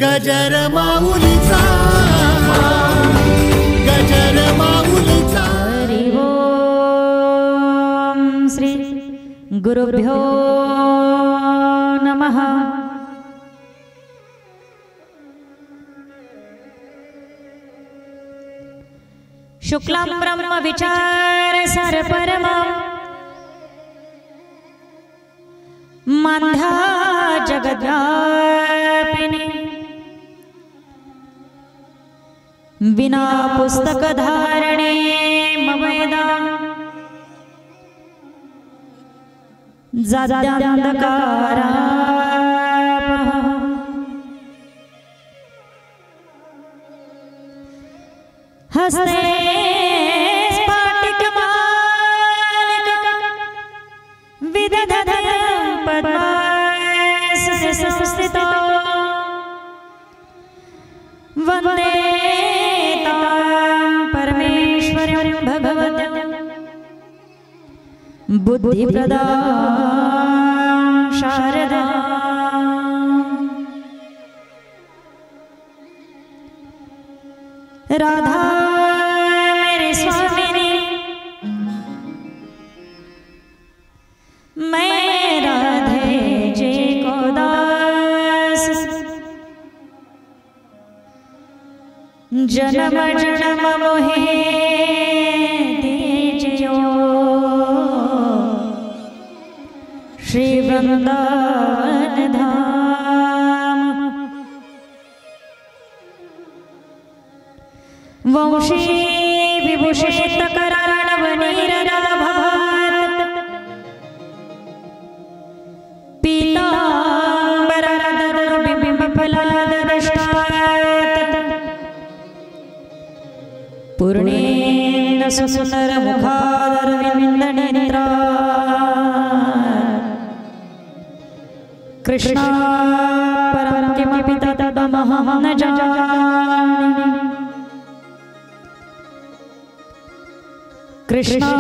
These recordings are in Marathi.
गजर माऊलीचा गजर माऊलीचा। हरि ओम श्री गुरुभ्यो नमः। शुक्लां ब्रह्म विचार सार परमा मांधा जगद्व्यापिनी विना पुस्तक धारणे मवेदा जाद्यांधकारा हस्ते वंदे परमेश्वरं भगवतं बुद्धिप्रदां शारदां। राधा मेरे स्वामिनी मैं राधे जी को दास जन्म जन्म मोहे दीजियो श्री वृंदावन धाम। वंशी विभूषित करार्णवनीरदाभात् पीताम्बरधरबिम्बफलाददष्टात् पूर्णेन सुन्दर मुखादरविन्दनेत्रा कृष्णा परं किमपि तदमहं न जानामि। कृष्णा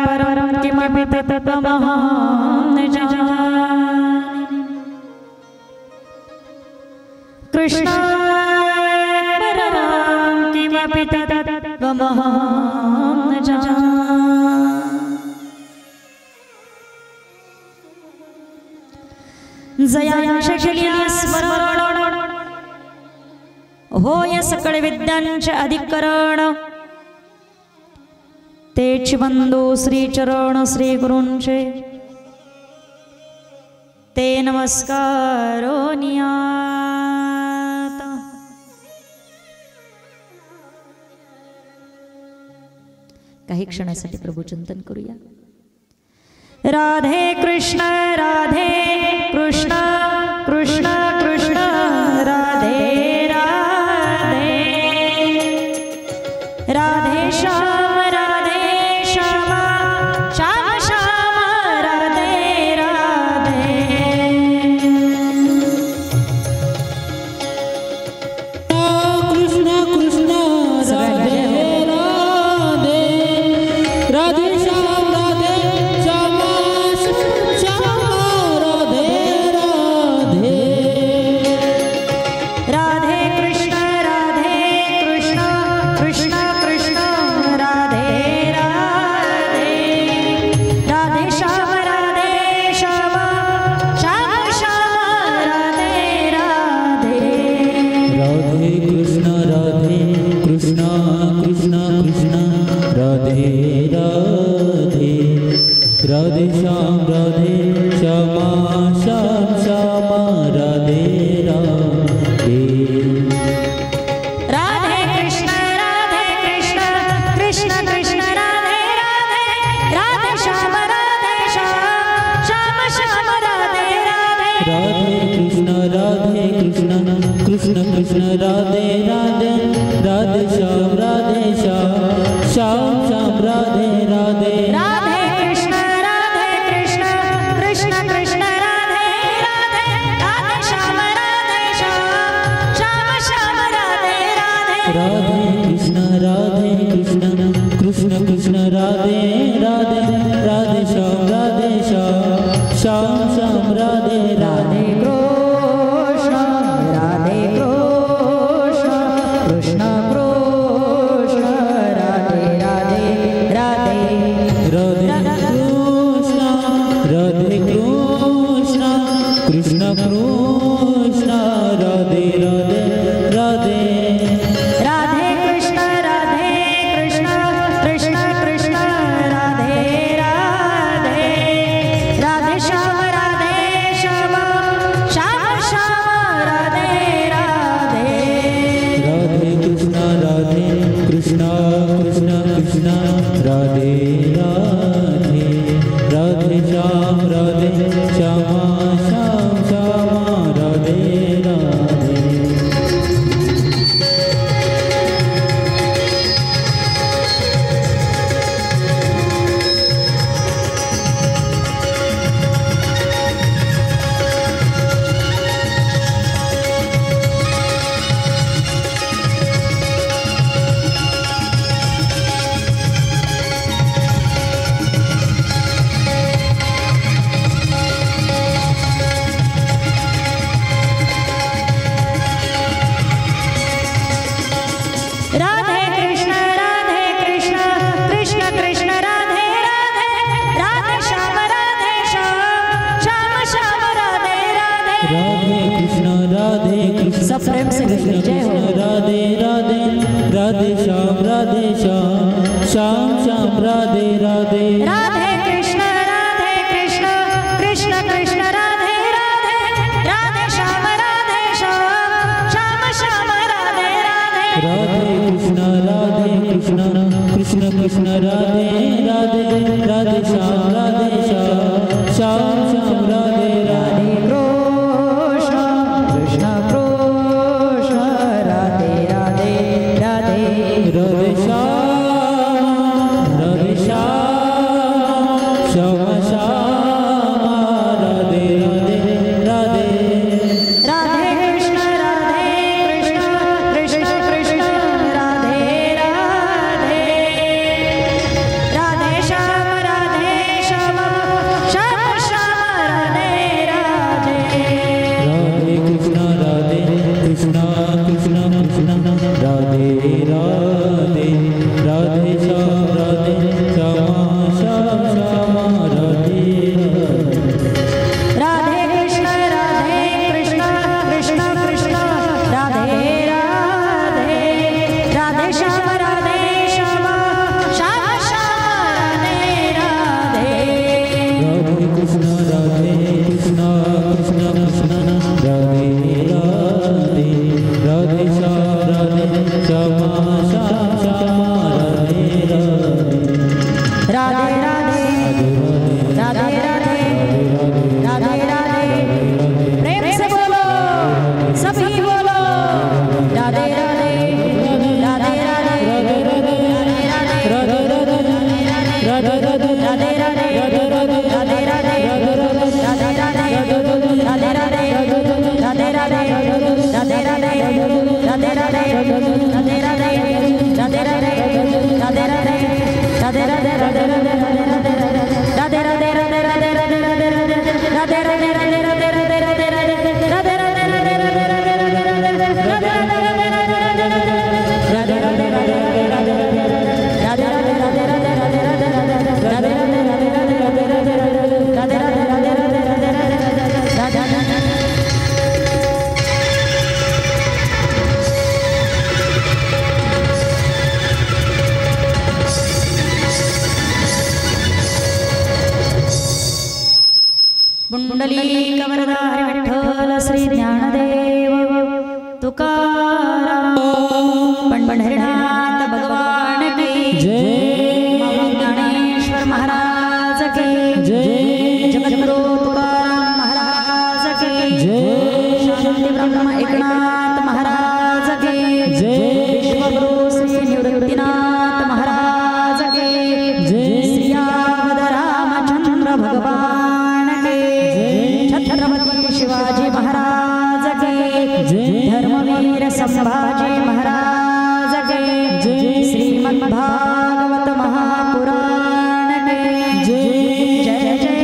परं किमपि तदमहं न जानामि। कृष्णा परं किमपि तदमहं न जानामि। जयांशकिल्या स्मरण होय सकळ विद्यांचे अधिकरण तेच वंदो श्री चरण श्री गुरूंचे ते नमस्कारो नियात। काही क्षणासाठी प्रभू चिंतन करूया। राधे कृष्ण राधे कृष्ण कृष्ण कृष्ण राधे राधे राधे श्याम राधे श्याम श्याम श्याम राधे राधे। कृष्ण कृष्ण राधे राधे राधे श्याम राधे श्याम श्याम राधे राधे। राधे कृष्ण कृष्ण कृष्ण कृष्ण राधे राधे राधे श्याम श्याम श्याम श्याम राधे राधे। राधे कृष्ण कृष्ण कृष्ण राधे राधे राधे श्याम श्यामा श्याम श्याम राधे राधे। राधे कृष्ण कृष्ण कृष्ण राधे राधे राधे श्याम श्याम श्याम राधे राधे। राधे कृष्ण कृष्ण कृष्ण राधे राधे राधे श्याम श्याम श्याम राधे राधे। राधे कृष्ण कृष्ण कृष्ण राधे राधे राधे श्याम श्याम श्याम राधे राधे। राधे कृष्ण कृष्ण कृष्ण राधे राधे राधे श्याम श्याम श्याम राधे राधे। कृष्ण राधे सब प्रेम से कृष्ण जय हो। राधे राधे राधे श्याम श्याम श्याम राधे राधे राधे कृष्ण कृष्ण कृष्ण राधे राधे राधे श्याम श्याम श्याम राधे राधे राधे कृष्ण कृष्ण कृष्ण राधे राधे राधे श्याम श्याम श्याम राधे राधे कृष्ण कृष्ण राधे राधे राधे राधे श्याम श्याम श्याम राधे राधे राधे राधे कृष्ण कृष्ण कृष्ण राधे राधे राधे श्याम श्याम राधे राधे राधे कृष्ण कृष्ण कृष्ण राधे राधे राधे श्याम श्याम श्याम राधे राधे कृष्ण कृष्ण कृष्ण राधे राधे राधे श्याम श्याम राधे राधे राधे कृष्ण कृष्ण कृष्ण राधे राधे राधे श्याम श्याम श्याम राधे राधे राधे राधे राधे राधे प्रेम से बोलो सभी बोलो राधे राधे राधे राधे राधे राधे राधे पुंडलीकवरदारि विठ्ठल श्री ज्ञानदेव तुकाराम पंढरीनाथ भगवान की जय मामा ज्ञानेश्वर महाराज की जय जगद्गुरु तुकाराम महाराज की जय शांति ब्रह्म एकनाथ महाराज की जय विश्वगुरु श्री निवृत्तिनाथ महाराज की जय श्री आवध रामचंद्र भगवान की छत्रपति शिवाजी महाराज की जय धर्मवीर संभाजी महाराज की श्रीमद् भागवत महापुराण की जय जय जय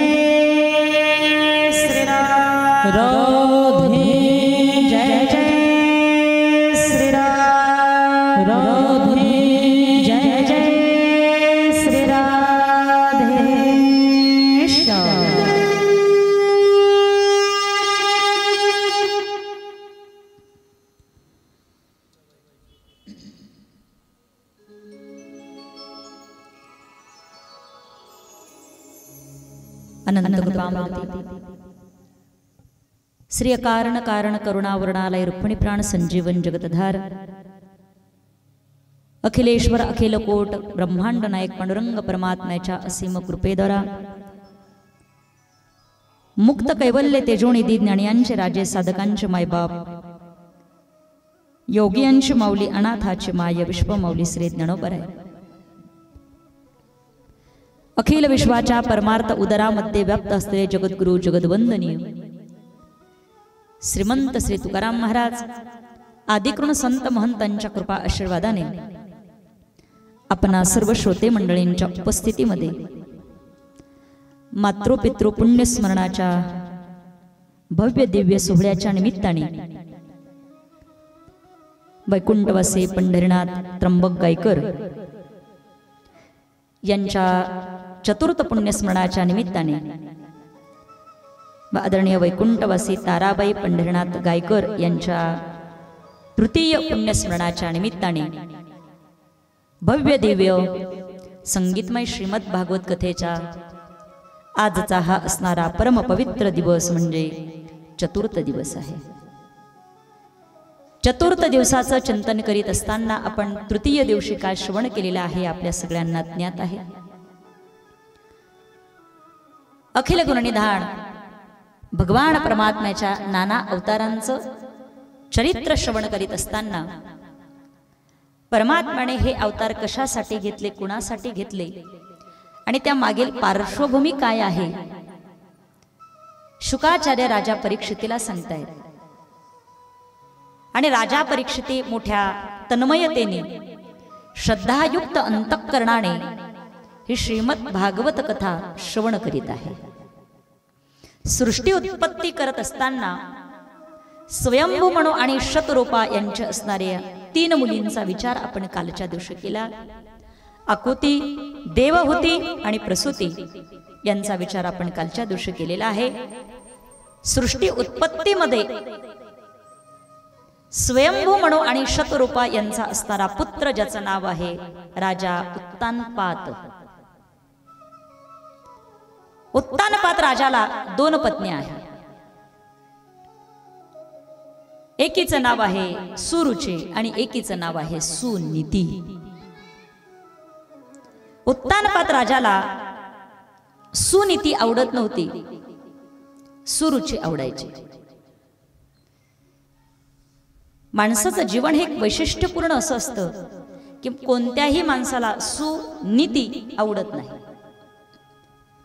श्री राम राधे जय जय श्री राम राधे जय जय श्री राधे श्याम अनंत कृपामूर्ती श्री अकारण कारण करुणावर्णालय रुक्मिणी प्राण संजीवन जगतधार अखिलेश्वर अखिलकोट ब्रह्मांड नायक पांडुरंग परमात्म्याच्या असीम कृपेद्वारा मुक्त कैवल्य तेजोनिधी ज्ञानियांचे राजे साधकांचे मायबाप योगियांची माऊली अनाथाची माय विश्वमाऊली श्री ज्ञानोबराय अखिल विश्वाच्या परमार्थ उदरामध्ये व्याप्त असलेले जगद्गुरु जगद्वंदनीय श्रीमंत श्री तुकाराम महाराज आदिकृण संत महंतांच्या कृपा आशीर्वादाने आपणा सर्व श्रोते मंडळींच्या उपस्थितीमध्ये मातृपितृ पुण्यस्मरणाच्या भव्य दिव्य सोहळ्याच्या निमित्ताने वैकुंठवासी पंढरीनाथ त्र्यंबक गायकर यांच्या चतुर्थ पुण्यस्मरणाच्या निमित्ताने व आदरणीय वैकुंठवासी ताराबाई पंढरीनाथ गायकर यांच्या तृतीय पुण्यस्मरणाच्या निमित्ताने भव्य दिव्य संगीतमय श्रीमद भागवत कथेचा आजचा हा असणारा परमपवित्र दिवस म्हणजे चतुर्थ दिवस आहे। चतुर्थ दिवसाचं चिंतन करीत असताना आपण तृतीय दिवशी काय श्रवण केलेलं आहे आपल्या सगळ्यांना ज्ञात आहे। अखिल गुणनिधान भगवान परमात्म्याच्या नाना अवतारांचं चरित्र श्रवण करीत असताना परमात्म्याने हे अवतार कशासाठी घेतले, कुणासाठी घेतले आणि त्या मागील पार्श्वभूमी काय आहे शुकाचार्य राजा परीक्षितीला सांगतायत। आणि राजा परीक्षिती मोठ्या तन्मयतेने श्रद्धायुक्त अंतःकरणाने ही श्रीमद भागवत कथा श्रवण करीत आहे। सृष्टी उत्पत्ती करत असताना स्वयंभू मनो आणि शतरूपा यांच्या असणाऱ्या 3 मुलींचा विचार आपण कालच्या दिवशी केला। आकुती, देवहूती आणि प्रसूती यांचा विचार आपण कालच्या दिवशी केलेला आहे। सृष्टी उत्पत्तीमध्ये स्वयंभू मनो आणि शतरूपा यांचा असणारा पुत्र ज्याचं नाव आहे राजा उत्तानपात। उत्तानपात राजाला 2 पत्नी आहेत। एकीचं नाव आहे सुरुची आणि एकीचं नाव आहे सुनीती। उत्तानपात राजाला सुनीती आवडत नव्हती, सुरुची आवडायची। माणसाचं जीवन हे वैशिष्ट्यपूर्ण असं असतं की कोणत्याही माणसाला सुनीती आवडत नाही,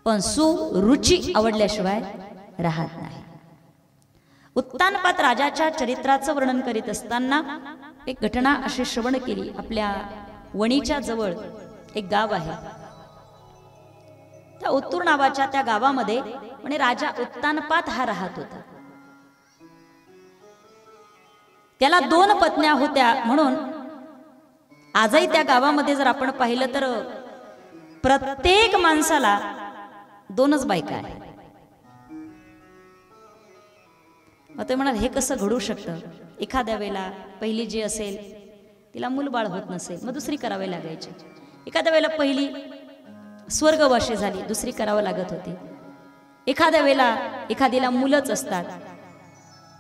पण सुरुची आवडल्याशिवाय राहत नाही। उत्तानपात राजाच्या चरित्राचं वर्णन करीत असताना एक घटना अशी श्रवण केली। आपल्या वणीच्या जवळ एक गाव आहे, त्या उत्तूर नावाच्या त्या गावामध्ये म्हणजे राजा उत्तानपात हा राहत होता। त्याला 2 पत्न्या होत्या, म्हणून आजही त्या गावामध्ये जर आपण पाहिलं तर प्रत्येक माणसाला 2च बायका आहेत। मग ते म्हणाल हे कसं घडू शकतं? एखाद्या वेळेला पहिली जी असेल तिला मूलबाळ होत नसेल, मग दुसरी करावी लागायची। एखाद्या वेळेला पहिली स्वर्गवासी झाली, दुसरी करावं लागत होती। एखाद्या वेळेला एखादीला मुलंच असतात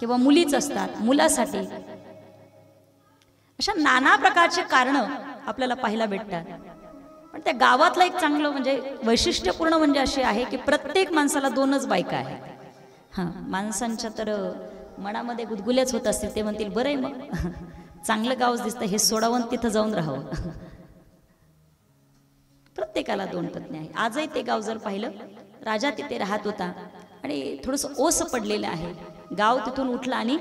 किंवा मुलीच असतात, मुलासाठी अशा नाना प्रकारचे कारण आपल्याला पाहायला भेटतात। पण त्या गावातलं एक चांगलं म्हणजे वैशिष्ट्यपूर्ण म्हणजे असे आहे की प्रत्येक माणसाला 2च बायका आहेत। हां, माणसांच्या तर मनामध्ये गुदगुल्याच होत असतील, ते म्हणतील बरं आहे मग चांगलं गावच दिसतं, हे सोडावून तिथं जाऊन राहावं। प्रत्येकाला 2 पत्नी आहे। आजही ते गाव जर पाहिलं, राजा तिथे राहत होता आणि थोडंसं ओस पडलेलं आहे। गाव तिथून उठला आणि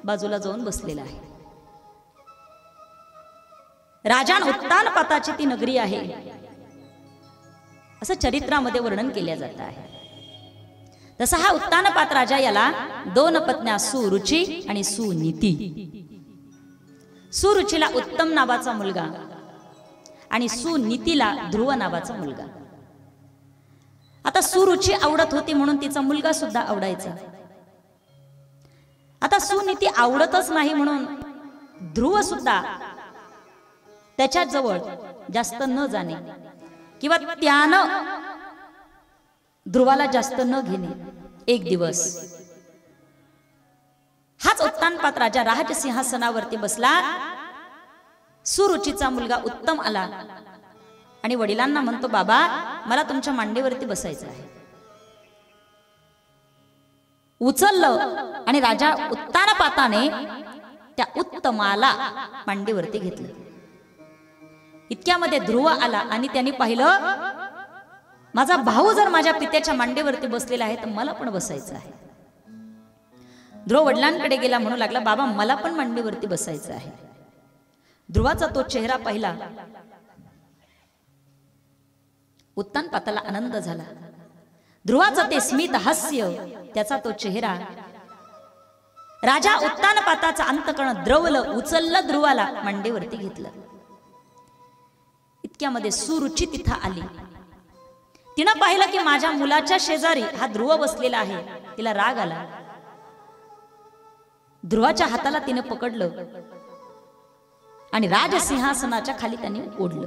बाजूला जाऊन बसलेला आहे। राजा उत्तानपाताची ती नगरी आहे असं चरित्रामध्ये वर्णन केले जात आहे। तसा हा उत्तानपात राजा याला 2 पत्न्या सुरुची आणि सुनीती। सुरुचीला उत्तम नावाचा मुलगा आणि सुनीतीला ध्रुव नावाचा मुलगा। आता सुरुची आवडत होती म्हणून तिचा मुलगा सुद्धा आवडायचा। आता सुनीती आवडतच नाही म्हणून ध्रुव सुद्धा त्याच्या जवळ जास्त न जाणे किंवा त्यानं ध्रुवाला जास्त न घेणे। एक दिवस हाच उत्तानपात राजा राजसिंहासनावरती बसला। सुरुचीचा मुलगा उत्तम आला आणि वडिलांना म्हणतो, बाबा मला तुमच्या मांडीवरती बसायचं आहे। उचललं आणि राजा उत्तानपाताने त्या उत्तमाला मांडीवरती घेतलं। इतक्यामध्ये ध्रुव आला आणि त्यांनी पाहिलं माझा भाऊ जर माझ्या पित्याच्या मांडीवरती बसलेला आहे तर मला पण बसायचं आहे। ध्रुव वडिलांकडे गेला, म्हणू लागला, बाबा मला पण मांडीवरती बसायचं आहे। ध्रुवाचा तो चेहरा पाहिला, उत्तानपाताला आनंद झाला। ध्रुवाचं ते स्मित हास्य, त्याचा तो चेहरा, राजा उत्तानपाताचं अंतःकरण द्रवलं, उचललं, ध्रुवाला मांडीवरती घेतलं। इतक्यामध्ये सुरुची तिथं आली। तिनं पाहिलं की माझ्या मुलाच्या शेजारी हा ध्रुव बसलेला आहे। तिला राग आला। ध्रुवाच्या हाताला तिने पकडलं आणि राजसिंहासनाच्या खाली त्यांनी ओढलं.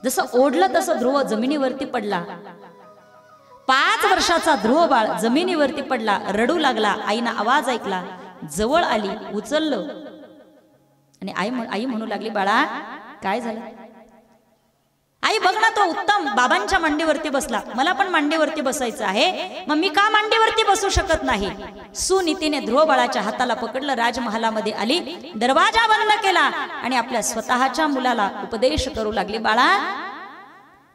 जसं ओढलं तसं ध्रुव जमिनीवरती पडला. 5 वर्षाचा ध्रुव बाळ जमिनीवरती पडला, रडू लागला. आईनं आवाज ऐकला, जवळ आली, उचललं आणि आई म्हणू लागली, बाळा काय झालं? आई बघ ना, तो उत्तम बाबांच्या मांडीवरती बसला, मला पण मांडीवरती बसायचं आहे, मग मी का मांडीवरती बसू शकत नाही? सुनीतीने ध्रुव बाळाच्या हाताला पकडलं, राजमहालामध्ये आली, दरवाजा बंद केला आणि आपल्या स्वतःच्या मुलाला उपदेश करू लागली, बाळा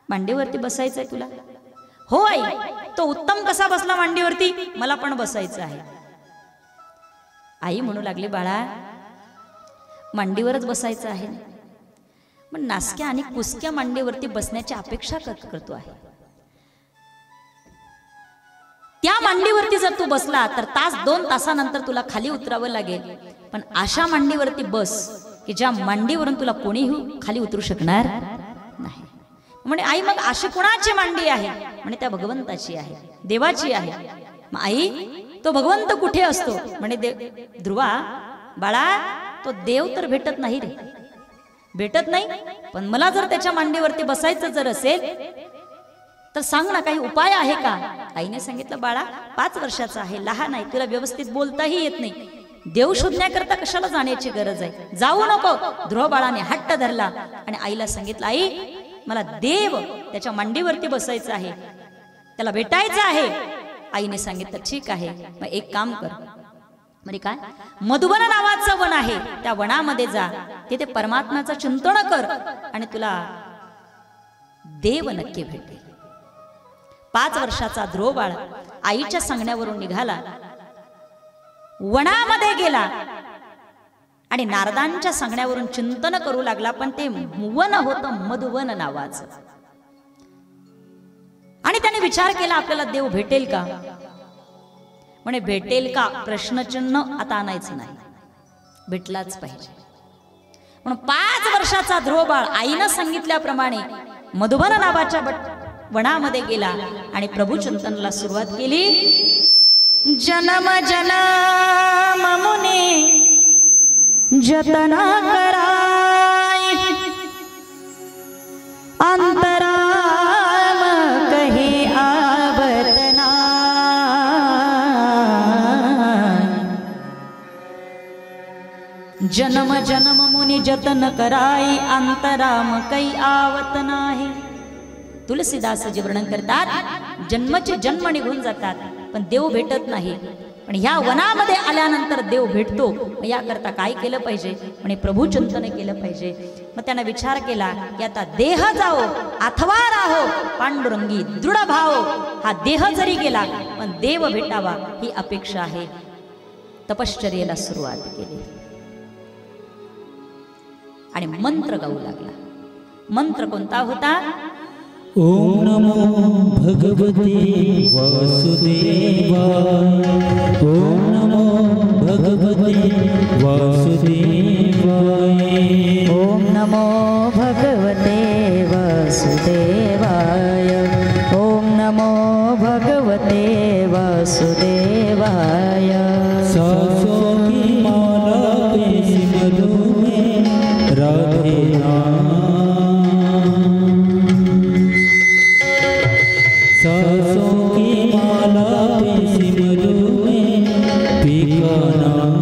मांडीवरती बसायचंय तुला? हो आई. तो उत्तम कसा बसला मांडीवरती, मला पण बसायचं आहे. आई म्हणू लागली, बाळा मांडीवरच बसायचं आहे, पण नासक्या आणि कुसक्या मांडीवरती बसण्याची अपेक्षा करतो आहे. त्या मांडीवरती जर तू बसला तर 1-2 तासानंतर तुला खाली उतरावं लागेल, पण अशा मांडीवरती बस की ज्या मांडीवरून तुला कोणीही खाली उतरू शकणार नाही. म्हणे आई मग अशी कोणाची मांडी आहे? म्हणे त्या भगवंताची आहे, देवाची आहे. मग आई तो भगवंत कुठे असतो? म्हणे ध्रुवा बाळा, तो देव तर भेटत नाही रे, भेटत नाही, पण मला जर त्याच्या मांडीवरती बसायचं जर असेल तर सांग ना, काही उपाय आहे का? आईने सांगितलं, बाळा 5 वर्षाचा आहे, लहान आहे, तुला व्यवस्थित बोलताही येत नाही, देव शोधण्याकरता कशाला जाण्याची गरज आहे, जाऊ नको. ध्रुव बाळाने हट्ट धरला आणि आईला सांगितलं, आई मला देव त्याच्या मांडीवरती बसायचं आहे, त्याला भेटायचं आहे. आईने सांगितलं, ठीक आहे, मग एक काम कर. म्हणजे काय? मधुबन नावाचं वन आहे, त्या वनामध्ये जा, तिथे परमात्म्याचं चिंतन कर आणि तुला देव नक्की भेटेल. 5 वर्षाचा ध्रुव बाळ आईच्या सांगण्यावरून निघाला, वनामध्ये गेला आणि नारदांच्या सांगण्यावरून चिंतन करू लागला. पण ते वन होतं मधुवन नावाचं. आणि त्याने विचार केला, आपल्याला देव भेटेल का? म्हणे भेटेल का प्रश्नचिन्ह आता आणायचं नाही, भेटलाच पाहिजे. म्हणून 5 वर्षाचा ध्रुव बाळ आईनं सांगितल्याप्रमाणे मधुबन नावाच्या वनामध्ये गेला आणि प्रभू चिंतनाला सुरुवात केली. जन्म जन्म मुनी जतना कराई, अंतराम कही आवत जन्म जन्म मुनि जतन कराई, अंतराम काही आवत नाही. तुलसीदासजी वर्णन करतात, जन्मचे जन्म निघून जातात पण देव भेटत नाही, पण ह्या वनामध्ये आल्यानंतर देव भेटतो. याकरता काय केलं पाहिजे? म्हणे प्रभू चिंतन केलं पाहिजे. मग त्यानं विचार केला की आता देह जाओ अथवा राहो पांडुरंगी दृढ भाव. हा देह जरी गेला पण देव भेटावा ही अपेक्षा आहे. तपश्चर्येला सुरुवात केली आणि मंत्र गाऊ लागला. मंत्र कोणता होता? ओम नमो भगवते वासुदेवाय, ओम नमो भगवते वासुदेवाय, ओम नमो भगवते वासुदेवाय, ओम नमो भगवते वासुदेवाय. सासों की माला पे सिमरू में राधे नाम, सासों की माला पे सिमरू में पीका नाम.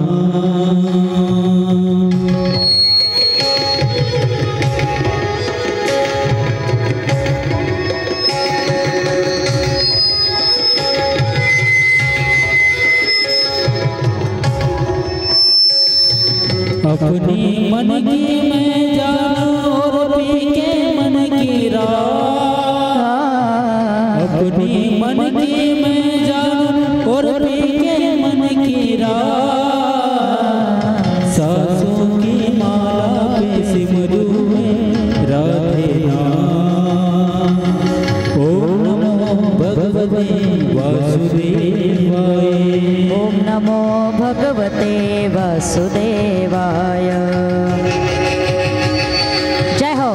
अपनी मन की मैं जानू और पी के मन की राह, अपनी मन की मैं जानू और पी के मन की राह. सासों की माला पे सिमरू में राधे नाम. ओम नमो भगवते वासुदेवाय, ओम नमो भगवते वासुदेवाय. जय हो.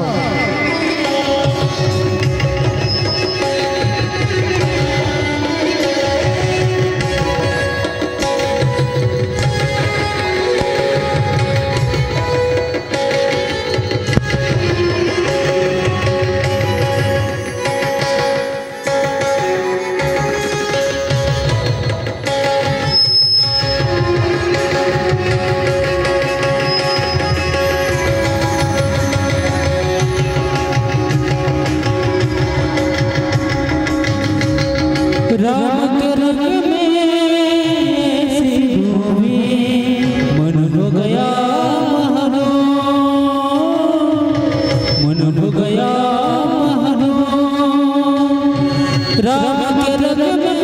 गया महनो मन हो गया महनो राम के रंग में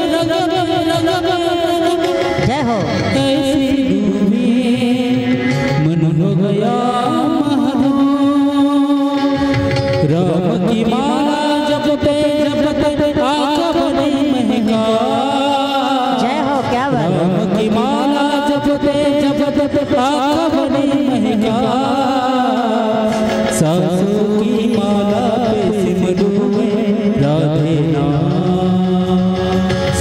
जय हो ऐसी डूबी मन हो गया महनो राम की माला जपते जपते आँख बनी महका जय हो क्या बात है। राम की माला जपते जपते आँख बनी महका सासू की माला पे सिमरू में राधे नाम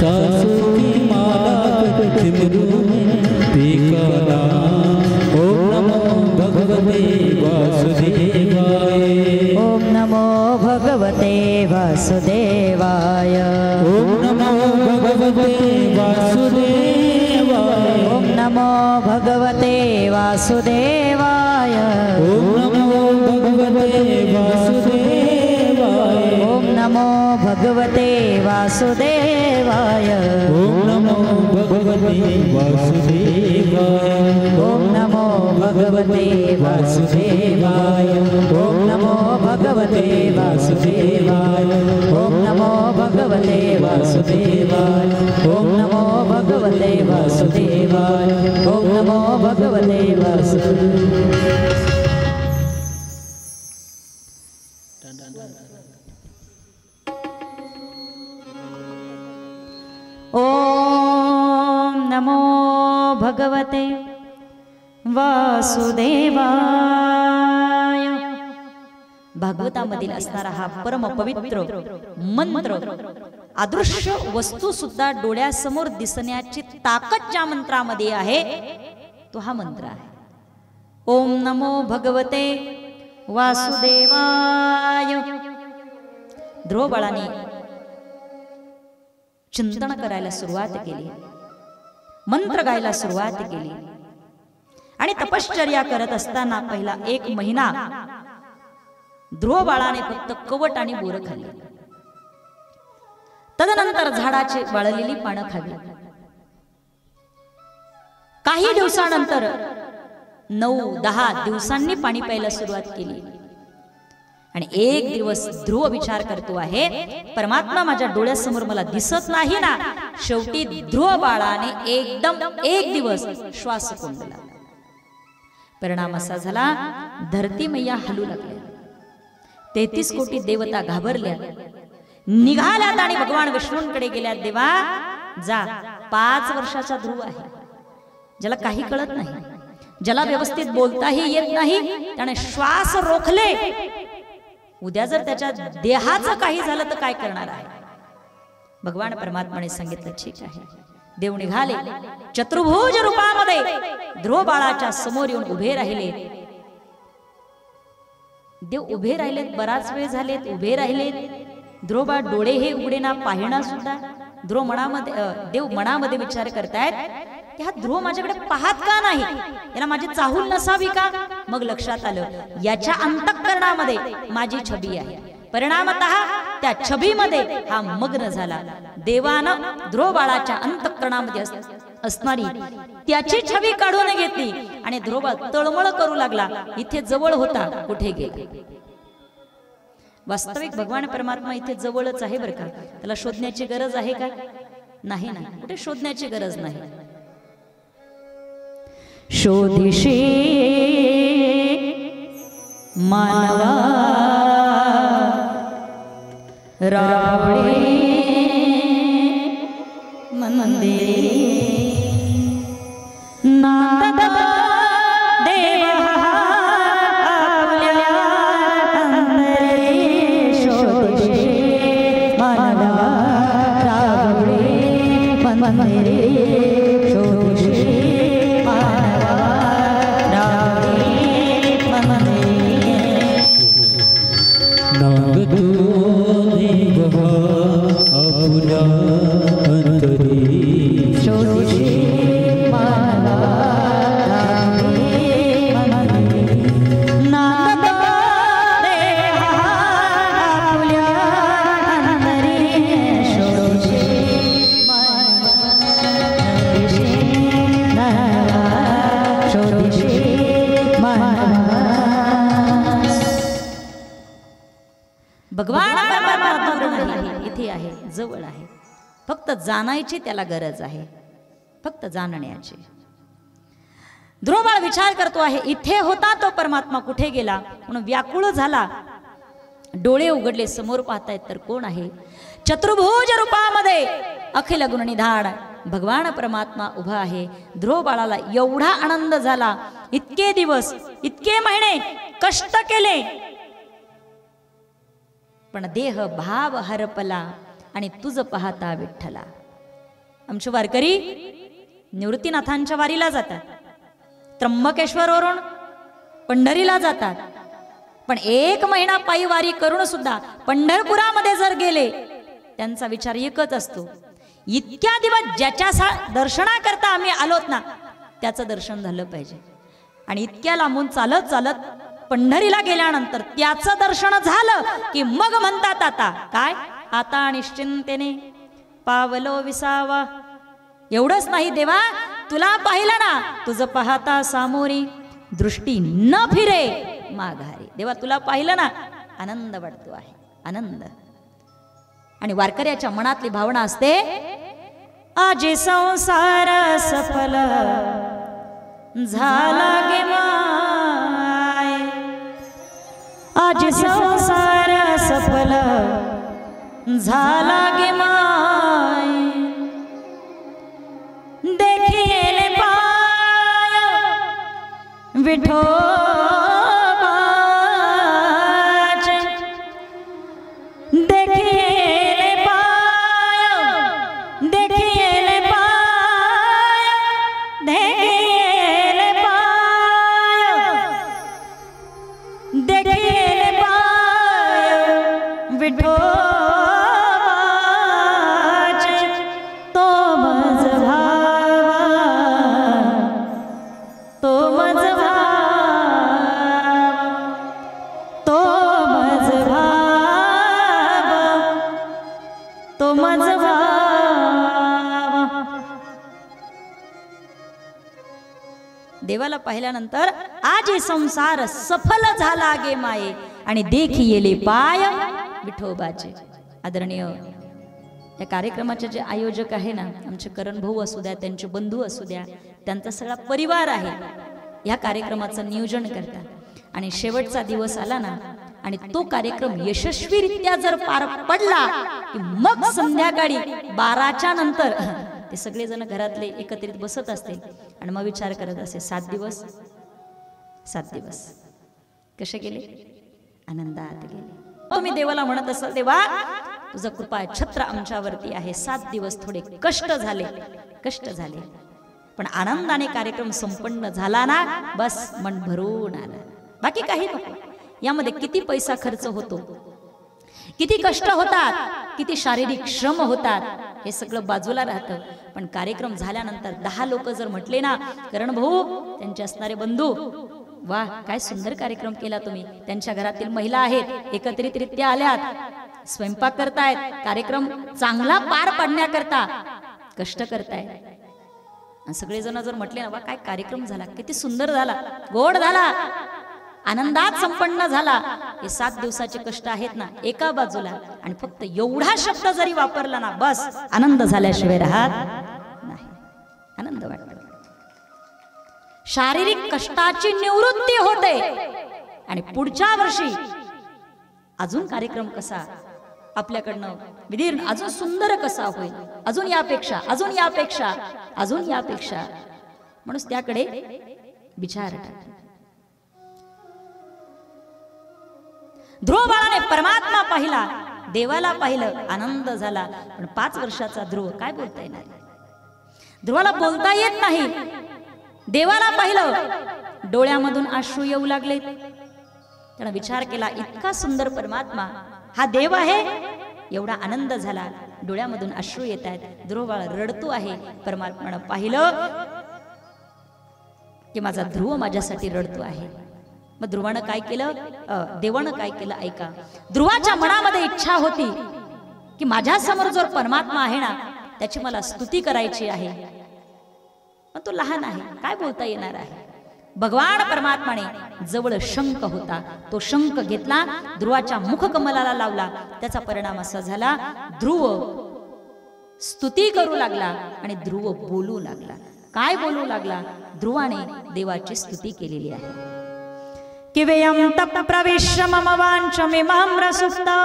सासू की माला पे सिमरू में पीका नाम ओम नमो भगवते वासुदेवाय ओम नमो भगवते वासुदेवाय ओम नमो भगवते वासुदेवाय ओम नमो भगवते वासुदेवाय ओम नमो भगवते वासुदेवाय ओम नमो भगवते वासुदेवाय ओम नमो भगवते वासुदेवाय ओम नमो भगवते वासुदेवाय ओम नमो भगवते वासुदेवाय ओम नमो भगवते वासुदेवाय ओम नमो भगवते वासुदेवाय ओम नमो भगवते वासुदेवाय। ओम नमो भगवते वासुदेवाय। भागवतामधील असणारा हा परम पवित्र मंत्र अदृश्य वस्तू सुद्धा डोळ्यासमोर दिसण्याची ताकद ज्या मंत्रामध्ये आहे तो हा मंत्र आहे। ओम नमो भगवते वासुदेवाय। ध्रुव बाळाने चिंतन करायला सुरुवात केली, मंत्र गायला सुरुवात केली आणि तपश्चर्या करत असताना पहिला 1 महिना ध्रुव बाळाने फक्त कवट आणि बोर खाल्ली। तदनंतर झाडाची वाळलेली पानं खाल्ली। काही दिवसानंतर 9-10 दिवसांनी पाणी प्यायला सुरुवात केली आणि एक दिवस ध्रुव विचार करतो आहे, परमात्मा माझ्या डोळ्यासमोर मला दिसत नाही ना। शेवटी ध्रुव बाळाने एकदम एक दिवस श्वास कोंडला। परिणाम असा झाला, धरती मैया हलू लागल्या, 33 कोटी देवता घाबरल्या, निघाल्यात आणि भगवान विष्णूंकडे गेल्यात। देवा जा, 5 वर्षाचा ध्रुव आहे, ज्याला काही कळत नाही, ज्याला व्यवस्थित बोलताही येत नाही, त्याने श्वास रोखले, उद्या जर त्याच्या देहाचं काही झालं तर काय करणार आहे। भगवान परमात्माने सांगितलं ठीक आहे। देव निघाले, चतुर्भुज रूपामध्ये ध्रुव बाळाच्या समोर येऊन उभे राहिले। देव उभे राहिलेत, बराच वेळ झालेत उभे राहिलेत। ध्रुव बाळ डोळे हे उघडे ना, पाहिणा सुद्धा। ध्रुव मनामध्ये देव मनामध्ये विचार करतायत, हा ध्रुव माझ्याकडे पाहत का नाही, याला माझी चाहूल नसावी का। मग लक्षात आलं, याच्या अंतःकरणामध्ये माझी छबी आहे। परिणामतः त्या छबीमध्ये हा मग्न झाला। देवानं ध्रुव बाळाच्या अंतःकरणामध्ये असणारी त्याची छबी काढून घेतली आणि ध्रुव बाळ तळमळ करू लागला। इथे जवळ होता, कुठे गेला। वास्तविक भगवान परमात्मा इथे जवळच आहे बरं का, त्याला शोधण्याची गरज आहे का? नाही ना, कुठे शोधण्याची गरज नाही। शोधिशी मानवा रावळे मंदिरे नांद देवा आपल्या अंतरे। शोधिशी मानवा रावळे मंदिरे शोधिशी नाग तू निभा भगवान परमात्मा दूर नाही, इथे आहे, जवळ आहे. फक्त जाणायची त्याला गरज आहे, फक्त जाणण्याची. ध्रुव बाळ विचार करतो आहे, इथे होता तो परमात्मा कुठे गेला म्हणून व्याकुळ झाला. डोळे उघडले, समोर पाहतायत तर कोण आहे? चतुर्भुज रूपामध्ये अखिल गुणनिधान भगवान परमात्मा उभा आहे. ध्रुव बाळाला एवढा आनंद झाला. इतके दिवस, इतके महिने कष्ट केले, पण देह भाव हरपला आणि तुझ पाहता विठ्ठला. आमचे वारकरी निवृत्तीनाथांच्या वारीला जातात, त्र्यंबकेश्वरवरून पंढरीला जातात, पण 1 महिना पायी वारी करून सुद्धा पंढरपुरामध्ये जर गेले त्यांचा विचार एकच असतो, इतक्या दिवस ज्याच्या दर्शनाकरता आम्ही आलोत ना त्याचं दर्शन झालं पाहिजे. आणि इतक्या लांबून चालत चालत पंढरीला गेल्यानंतर त्याचं दर्शन झालं की मग म्हणतात आता काय, आता निश्चिंतेने पावलो विसावा. एवढंच नाही देवा, तुला पाहिलं ना, तुझं पाहता सामोरी दृष्टी न फिरे माघारी. देवा तुला पाहिलं ना, आनंद वाटतो आहे, आनंद. आणि वारकऱ्याच्या मनातली भावना असते, आजे संसार सफल झाला गे माय, आज संसार सफल झाला गे माय, देखिले पाय विठोबाचे, देखिले पाय, देखिले पाय, देखिले पाय, देखिले पाय विठोबाचे, तो मज भावा, तो मज भावा, तो मज भावा, तो मज भावा. देवाला पाहिल्यानंतर आज संसार सफल झाला गे माये आणि देखी येले पाय विठोबाचे. आदरणीय या कार्यक्रमाचे जे आयोजक आहे ना, आमचे करण भाऊ असू द्या, त्यांचे बंधू असू द्या, त्यांचा सगळा परिवार आहे, या कार्यक्रमाचं नियोजन करतात. आणि शेवटचा दिवस आला ना आणि तो कार्यक्रम यशस्वीरित्या जर पार पडला की मग संध्याकाळी 12च्या नंतर ते सगळेजण घरातले एकत्रित बसत असते आणि मग विचार करत असे, 7 दिवस 7 दिवस कसे गेले, आनंदात गेले. तुम्ही देवाला म्हणत असाल, देवा तुझा कृपा छत्र आमच्यावरती आहे, 7 दिवस थोडे कष्ट झाले, कष्ट झाले, पण आनंदाने कार्यक्रम संपन्न झाला ना, बस मन भरून आलं, बाकी काही नको. यामध्ये किती पैसा खर्च होतो, किती कष्ट होतात, किती शारीरिक श्रम होतात, हे सगळं बाजूला राहतं. पण कार्यक्रम झाल्यानंतर 10 लोक जर म्हटले ना, करण भाऊ त्यांचे असणारे बंधू, वा काय सुंदर कार्यक्रम केला तुम्ही, त्यांच्या घरातील महिला आहेत एकत्रितरित्या आल्यात, स्वयंपाक करतायत, कार्यक्रम चांगला पार पाडण्याकरता कष्ट करतायत, सगळेजण जर म्हटले ना, वा काय कार्यक्रम झाला, किती सुंदर झाला, गोड झाला, आनंदात संपन्न झाला, हे 7 दिवसाचे कष्ट आहेत ना एका बाजूला, आणि फक्त एवढा शब्द जरी वापरला ना, बस आनंद झाल्याशिवाय राहत नाही, आनंद वाटतो. शारीरिक कष्टाची निवृत्ती होते आणि पुढच्या वर्षी अजून कार्यक्रम कसा आपल्याकडनं विदीर्ण, अजून सुंदर कसा होईल, अजून यापेक्षा, अजून यापेक्षा, अजून यापेक्षा, म्हणून त्याकडे विचार. ध्रुव बाळाने परमात्मा पाहिला, देवाला पाहिलं, आनंद झाला. पण 5 वर्षाचा ध्रुव काय बोलता येणार, ध्रुवाला बोलता येत नाही. देवाला पाहिलं, डोळ्यामधून अश्रू येऊ लागले. त्यानं विचार केला, इतका सुंदर परमात्मा हा देव आहे, एवढा आनंद झाला, डोळ्यामधून अश्रू येत आहेत, ध्रुव बाळ रडतो आहे. परमात्म्यानं पाहिलं की माझा ध्रुव माझ्यासाठी रडतो आहे. मग ध्रुवानं काय केलं, देवानं काय केलं ऐका. ध्रुवाच्या मनामध्ये इच्छा होती की माझ्या समोर जो परमात्मा आहे ना, त्याची मला स्तुती करायची आहे, पण तो लहान आहे, काय बोलता येणार आहे. भगवान परमात्माने जवळ शंख होता, तो शंख घेतला, ध्रुवाच्या मुखकमलाला लावला. त्याचा परिणाम असा झाला, ध्रुव स्तुती करू लागला आणि ध्रुव बोलू लागला. काय बोलू लागला? ध्रुवाने देवाची स्तुती केलेली आहे. किवेयं तप प्रविश्य मम वाञ्छमिमां सुप्ता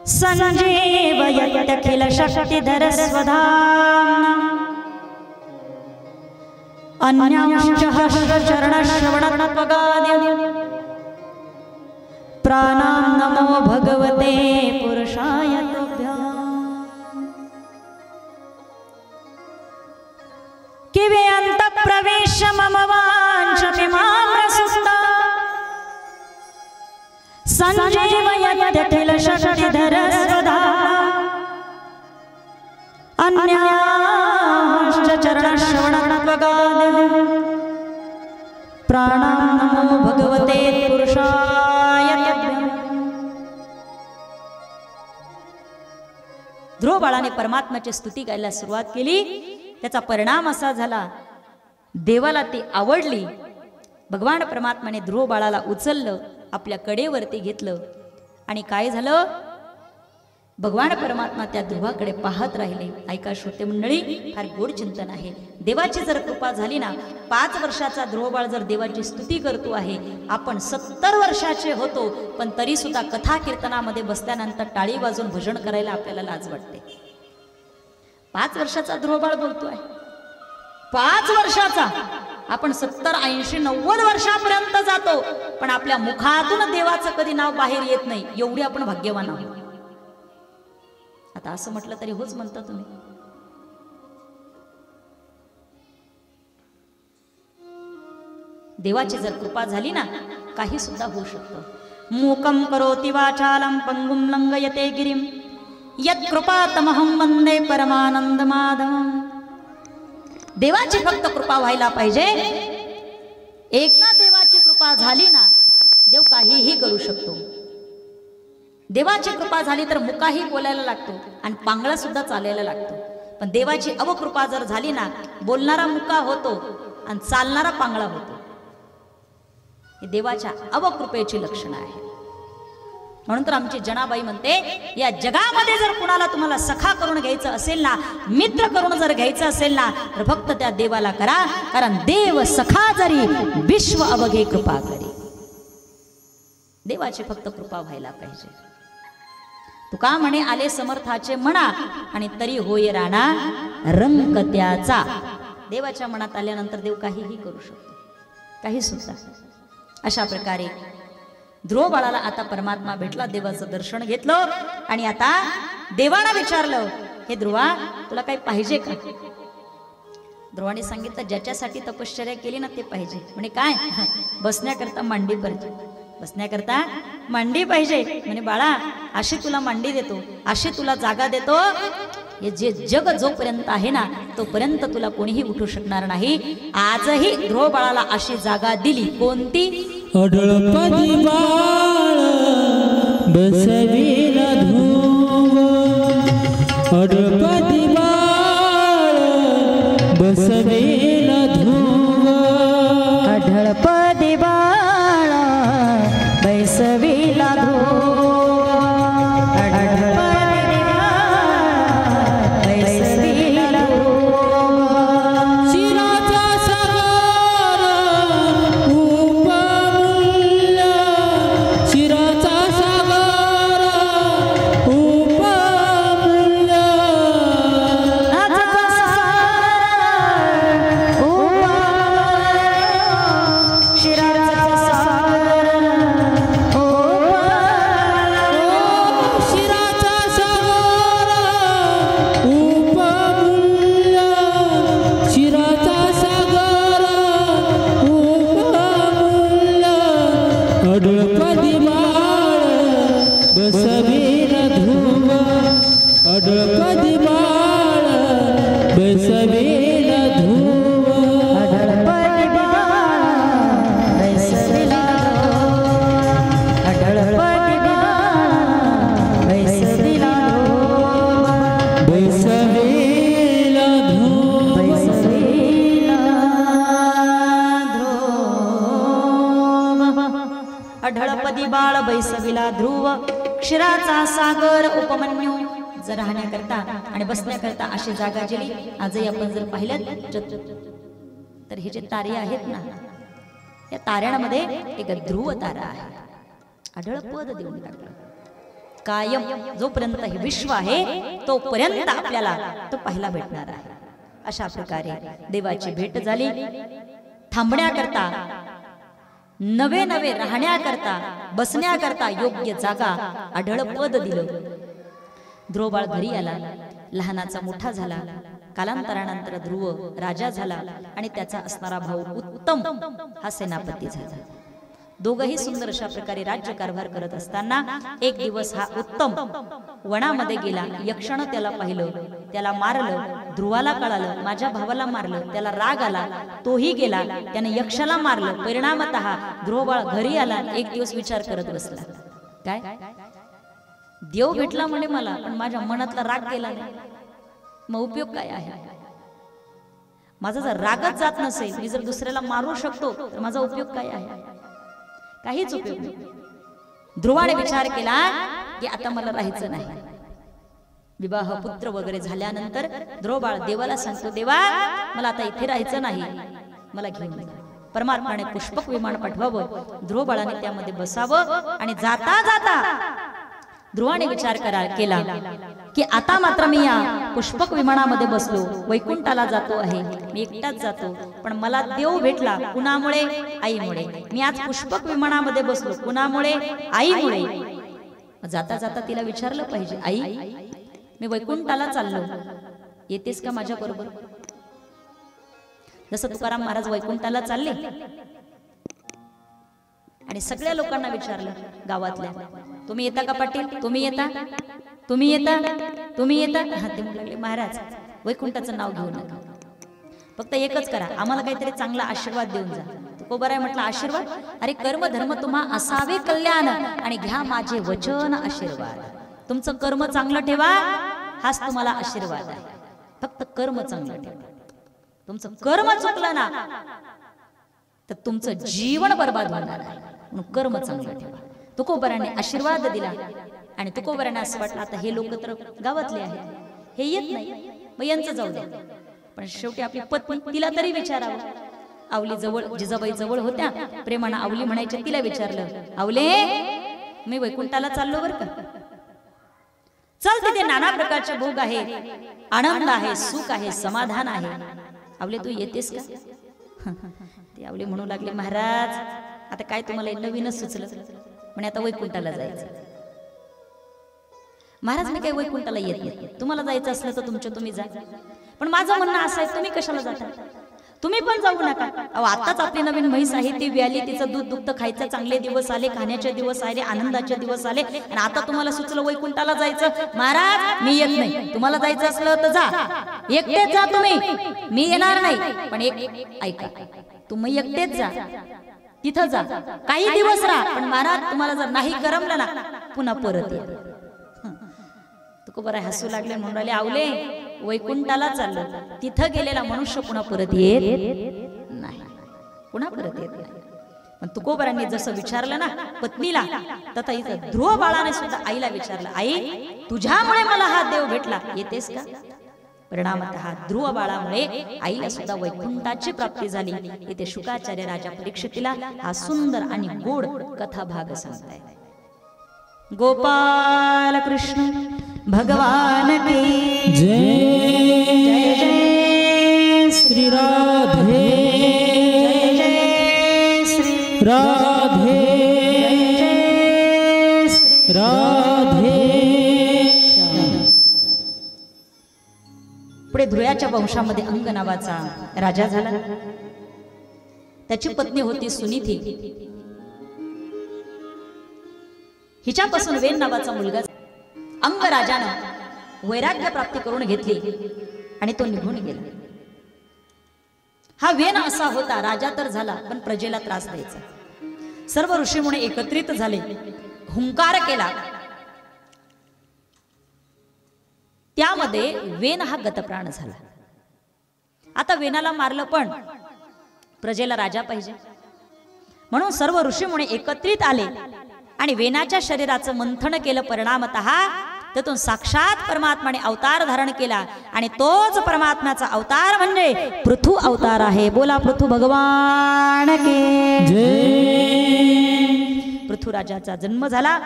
संजीवयत्यखिल शक्तिधर स्वधाम्ना अन्यांश्च चरणश्रवणत्वगाद्य प्राणां नमो भगवते पुरुषाय तुभ्यम्. किवेयं तप प्रविश्य मम वाञ्छमिमां सुप्ता संजीवयत्यखिल शक्तिधर स्वधाम्ना अन्यांश्च चरणश्रवणत्वगाद्य प्राणां नमो भगवते पुरुषाय तुभ्यम्. ध्रुव बाळाने परमात्म्याची स्तुती गायला सुरुवात केली. त्याचा परिणाम असा झाला, देवाला ती आवडली. भगवान परमात्म्याने ध्रुव बाळाला उचललं, आपल्या कडेवरती घेतलं आणि काय झालं? भगवान परमात्मा त्या ध्रुवाकडे पाहत राहिले. ऐका श्रोते मंडळी, फार गोड चिंतन आहे. देवाची जर कृपा झाली ना, 5 वर्षाचा ध्रुवबाळ जर देवाची स्तुती करतो आहे, आपण 70 वर्षाचे होतो, पण तरी सुद्धा कथा कीर्तनामध्ये बसल्यानंतर टाळी वाजून भजन करायला आपल्याला लाज वाटते. 5 वर्षाचा ध्रुवबाळ बोलतोय, 5 वर्षाचा. आपण 70, 80, 90 वर्षापर्यंत जातो, पण आपल्या मुखातून देवाचं कधी नाव बाहेर येत नाही. एवढी आपण भाग्यवान आहोत. आता असं म्हटलं तरी होच म्हणता तुम्ही. देवाची जर कृपा झाली ना, काही सुद्धा होऊ शकतं. मूकं करोति वाचालं पंगुं लंघयते गिरिं यत् कृपातमहं वंदे परमानंद माधवम्. देवाची फक्त कृपा व्हायला पाहिजे. एकदा देवाची कृपा झाली ना, देव काहीही करू शकतो. देवाची कृपा झाली तर मुकाही बोलायला लागतो आणि पांगळा सुद्धा चालायला लागतो. पण देवाची अवकृपा जर झाली ना, बोलणारा मुका होतो आणि चालणारा पांगळा होतो. हे देवाच्या अवकृपेची लक्षणं आहे. म्हणून तर आमची जनाबाई म्हणते, या जगामध्ये जर कुणाला तुम्हाला सखा करून घ्यायचं असेल ना, मित्र करून जर घ्यायचं असेल ना, तर फक्त त्या देवाला करा. कारण देव सखा जरी विश्व अवघे कृपा करी. देवाची फक्त कृपा व्हायला पाहिजे. तुका म्हणे आले समर्थाचे म्हणा आणि तरी होय राणा रंग त्याचा. देवाच्या मनात आल्यानंतर देव काहीही करू शकतो, काही सुद्धा. अशा प्रकारे ध्रुव बाळाला आता परमात्मा भेटला, देवाचं दर्शन घेतलं आणि आता देवाला विचारलं, हे ध्रुवा तुला काही पाहिजे का? ध्रुवाने सांगितलं, ज्याच्यासाठी तपश्चर्या केली ना ते पाहिजे. म्हणे काय? बसण्याकरता मांडी पाहिजे. बसण्याकरता मांडी पाहिजे. म्हणे बाळा अशी तुला मांडी देतो, अशी तुला जागा देतो, हे जे जग जोपर्यंत आहे ना तोपर्यंत तुला कोणीही उठू शकणार नाही. आजही ध्रुव बाळाला अशी जागा दिली. कोणती? अडळपदी बाळ बसविला ध्रुव, अडळपदी बाळ बसविला ध्रुव, अढळपदी बाळ बैसविला ध्रुव, अढळपदी बाळ बैसविला ध्रुव. शिराचा सागर उपमूल्य, शिराचा सागर उपमूल्य, पदी बाळ बैसविला ध्रुव क्षीराचा सागर उपमन्यू. जर राहण्याकरता आणि बसण्याकरता अशी जागा दिली. आजही आपण जर पाहिलं तर हे जे तारे आहेत ना, या ताऱ्यांमध्ये एक ध्रुव तारा आहे. आढळ पद देऊन टाकलं. कायम जोपर्यंत हे विश्व आहे तोपर्यंत आपल्याला तो पाहायला भेटणार आहे. अशा प्रकारे देवाची भेट झाली. थांबण्याकरता, नवे नवे राहण्याकरता, बसण्याकरता योग्य जागा आढळ पद दिलं. ध्रुव बाळ घरी आला. लहानाचा मोठा झाला. कालांतरानंतर ध्रुव राजा झाला आणि त्याचा असणारा भाऊ उत्तम हा सेनापती झाला. दोघही सुंदर अशा प्रकारे राज्य कारभार करत असताना एक दिवस हा उत्तम वनामध्ये गेला. यक्षानं त्याला पाहिलं, त्याला मारलं. ध्रुवाला कळालं माझ्या भावाला मारलं, त्याला राग आला, तोही गेला, त्याने यक्षाला मारलं. परिणामतः ध्रुव बाळ घरी आला. एक दिवस विचार करत बसला, काय देव भेटला म्हणे मला, पण माझ्या मनातला राग गेला नाही. मग उपयोग काय आहे? माझा जर रागच जात नसेल, मी जर दुसऱ्याला मारू शकतो तर माझा उपयोग काय आहे? काहीच उपयोग नाही. ध्रुवाने विचार केला की आता मला राहायचं नाही. विवाह पुत्र वगैरे झाल्यानंतर ध्रुव बाळ देवाला सांगतो, देवा मला आता इथे राहायचं नाही, मला घेऊन जा. परमात्माने पुष्पक विमान पाठवावं, ध्रुव बाळाने त्यामध्ये बसावं आणि जाता जाता ध्रुवाने विचार केला की आता मात्र मी या पुष्पक विमानामध्ये बसलो, वैकुंठाला जातो आहे, मी एकटाच जातो, पण मला देव भेटला कुणामुळे? आईमुळे. मी आज पुष्पक विमानामध्ये बसलो कुणामुळे? आईमुळे. जाता जाता तिला विचारलं पाहिजे, आई मी वैकुंठाला चाललो, येतेस का माझ्या बरोबर? जसं तुकाराम महाराज वैकुंठाला चालले आणि सगळ्या लोकांना विचारलं गावातल्या, तुम्ही येता का पाटील? तुम्ही येता? तुम्ही येता? तुम्ही येता? हा, ते म्हणले महाराज वैकुंठाचं नाव घेऊ नका, फक्त एकच करा, आम्हाला काहीतरी चांगला आशीर्वाद देऊन जा. तुकोबाराय म्हटलं, आशीर्वाद? अरे कर्म धर्म तुम्हा असावे कल्याण आणि घ्या माझे वचन आशीर्वाद. तुमचं कर्म चांगलं ठेवा, हाच तुम्हाला आशीर्वाद आहे. फक्त कर्म चांगलं ठेवा. तुमचं कर्म चुकलं ना तर तुमचं जीवन बर्बाद होणार आहे. म्हणून कर्म चांगलं ठेवा. तुकोबाराने आशीर्वाद दिला आणि तुकोबाराने असं वाटलं आता हे लोक तर गावातले आहेत, हे येत नाही, मग यांचं जाऊ द्या. पण शेवटी आपली पत्नी, तिला तरी विचारावं. आवली जवळ, जिजाबाई जवळ होत्या, प्रेमानं आवली म्हणायच्या, तिला विचारलं, आवले मी वैकुंठाला चाललो बरं का, चल तिथे नाना प्रकारचे भोग आहेत, आनंद आहे, सुख आहे, समाधान आहे, आवले तू येतेस का? ते आवले म्हणू लागले, महाराज आता काय तुम्हाला नवीनच सुचलं म्हणे, आता वैकुंठाला जायचं. महाराज मी काही वैकुंठाला येत नाही, तुम्हाला जायचं असलं तर तुमच्या तुम्ही जा, पण माझं म्हणणं असं आहे तुम्ही कशाला जाता? तुम्ही पण जाऊ नका. अहो आताच आपली नवीन म्हैस आहे ती व्याली, तिचं दूध दुग्ध खायचं, चांगले दिवस आले, खाण्याचे दिवस आले, आनंदाचे दिवस आले, आणि आता तुम्हाला सुचलं वैकुंठाला जायचं. महाराज मी येत नाही, तुम्हाला जायचं असलं तर जा, एकटेच जा तुम्ही, मी येणार नाही, पण एक ऐका, तुम्ही एकटेच जा, तिथं जा, काही दिवस राहा, पण महाराज तुम्हाला जर नाही करमलं ना पुन्हा परत या. तुकोबाराय हसू लागले, म्हणून राहिले, आवले वैकुंठाला चाललो, तिथं गेलेला मनुष्य पुन्हा परत येत नाही, पुन्हा परत येत नाही. पण तुकोबारांनी जसं विचारलं ना पत्नीला, तथा इथं ध्रुव बाळाने सुद्धा आईला विचारलं, आई तुझ्यामुळे मला हा देव भेटला, येतेस का? परिणामतः ध्रुव बाळामुळे आईला सुद्धा वैकुंठाची प्राप्ती झाली. इथे शुकाचार्य राजा परीक्षितीला हा सुंदर आणि गोड कथा भाग सांगताय. गोपाल कृष्ण भगवान की जय जय श्री राधे, जय श्री राधे राधे. पुढे ध्रुयाच्या वंशामध्ये अंग नावाचा राजा झाला. त्याची पत्नी होती सुनीती. हिच्यापासून वेन नावाचा मुलगा. अंग राजानं वैराग्य प्राप्ती करून घेतली आणि तो निघून गेला. हा वेन असा होता, राजा तर झाला पण प्रजेला त्रास द्यायचा. सर्व ऋषीमुनी एकत्रित झाले, हुंकार केला. त्यामध्ये वेन हा गतप्राण झाला. आता वेनाला मारलं पण प्रजेला राजा पाहिजे, म्हणून सर्व ऋषीमुनी एकत्रित आले आणि वेनाच्या शरीराचं मंथन केलं परिणामतः त्यातून साक्षात परमात्माने अवतार धारण केला आणि तोच परमात्म्याचा अवतार म्हणजे पृथु अवतार आहे. बोला पृथु भगवान के जय. पृथुराजाचा जन्म झाला.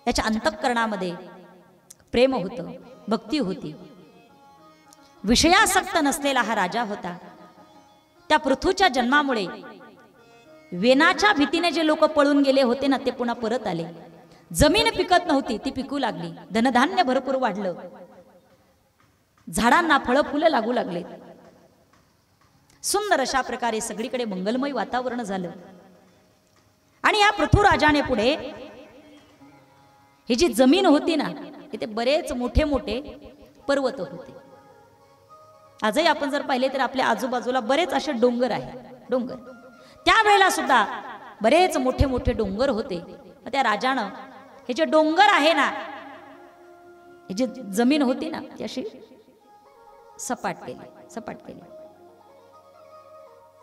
त्याच्या अंतःकरणामध्ये प्रेम होतं, भक्ती होती. विषयासक्त नसलेला हा राजा होता. त्या पृथूच्या जन्मामुळे वेनाच्या भीतीने जे लोक पळून गेले होते ना ते पुन्हा परत आले. जमीन पिकत नव्हती ती पिकू लागली. धनधान्य भरपूर वाढलं. झाडांना फळं फुलं लागू लागले. सुंदर अशा प्रकारे सगळीकडे मंगलमय वातावरण झालं. आणि या पृथुराजाने पुढे ही जी जमीन होती ना इथे बरेच मोठे मोठे पर्वत होते. आजही आपण जर पाहिले तर आपल्या आजूबाजूला बरेच असे डोंगर आहे. डोंगर त्यावेळेला सुद्धा बरेच मोठे मोठे डोंगर होते. त्या राजानं हे जे डोंगर आहे ना ही जी जमीन होती ना ती अशी सपाट केली.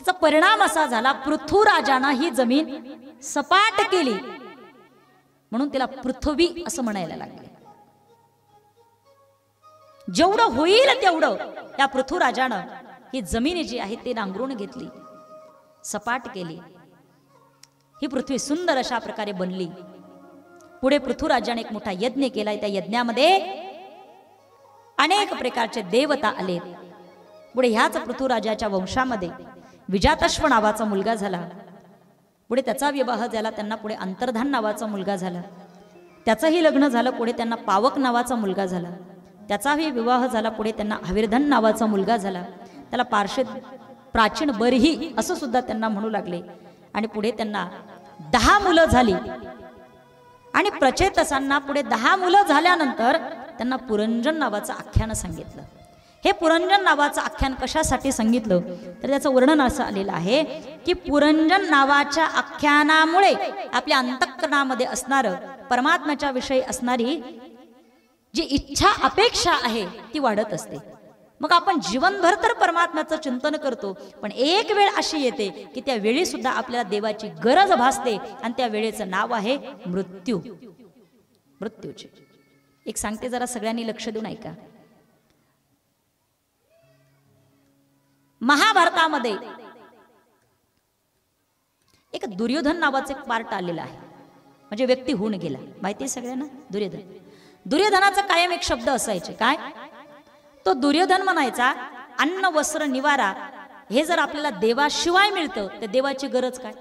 त्याचा परिणाम असा झाला पृथुराजानं ही जमीन सपाट केली म्हणून तिला पृथ्वी असं म्हणायला लागले. जेवढं होईल तेवढं त्या पृथुराजानं ही जमीन जी आहे ती नांगरून घेतली, सपाट केली. ही पृथ्वी सुंदर अशा प्रकारे बनली. पुढे पृथुराजाने एक मोठा यज्ञ केला. त्या यज्ञामध्ये अनेक प्रकारचे देवता आले. पुढे ह्याच पृथुराजाच्या वंशामध्ये विजातश्व नावाचा मुलगा झाला. पुढे त्याचा विवाह झाला. त्यांना पुढे अंतर्धान नावाचा मुलगा झाला. त्याचंही लग्न झालं. पुढे त्यांना पावक नावाचा मुलगा झाला. त्याचाही विवाह झाला. पुढे त्यांना हविर्धन नावाचा मुलगा झाला. त्याला प्राचीन बरही असं सुद्धा त्यांना म्हणू लागले. आणि पुढे त्यांना 10 मुलं झाली. आणि प्रचेतसांना पुढे 10 मुलं झाल्यानंतर त्यांना पुरंजन नावाचं आख्यान सांगितलं. हे पुरंजन नावाचं आख्यान कशासाठी सांगितलं तर त्याचं वर्णन असं आलेलं आहे की पुरंजन नावाच्या आख्यानामुळे आपल्या अंतःकरणामध्ये असणारं परमात्म्याच्या विषयी असणारी जी इच्छा अपेक्षा आहे ती वाढत असते. मग आपण जीवनभर तर परमात्म्याचं चिंतन करतो पण एक वेळ अशी येते की त्या वेळी सुद्धा आपल्याला देवाची गरज भासते आणि त्या वेळेचं नाव आहे मृत्यू. मृत्यूचे एक सांगते जरा सगळ्यांनी लक्ष देऊन ऐका. महाभारतामध्ये एक दुर्योधन नावाचं एक पार्ट आलेला आहे. म्हणजे व्यक्ती होऊन गेला. माहिती आहे सगळ्यांना दुर्योधन. दुर्योधनाचा कायम एक शब्द असायचे काय तो दुर्योधन म्हणायचा अन्न वस्त्र निवारा हे जर आपल्याला देवाशिवाय मिळतं तर देवाची गरज काय.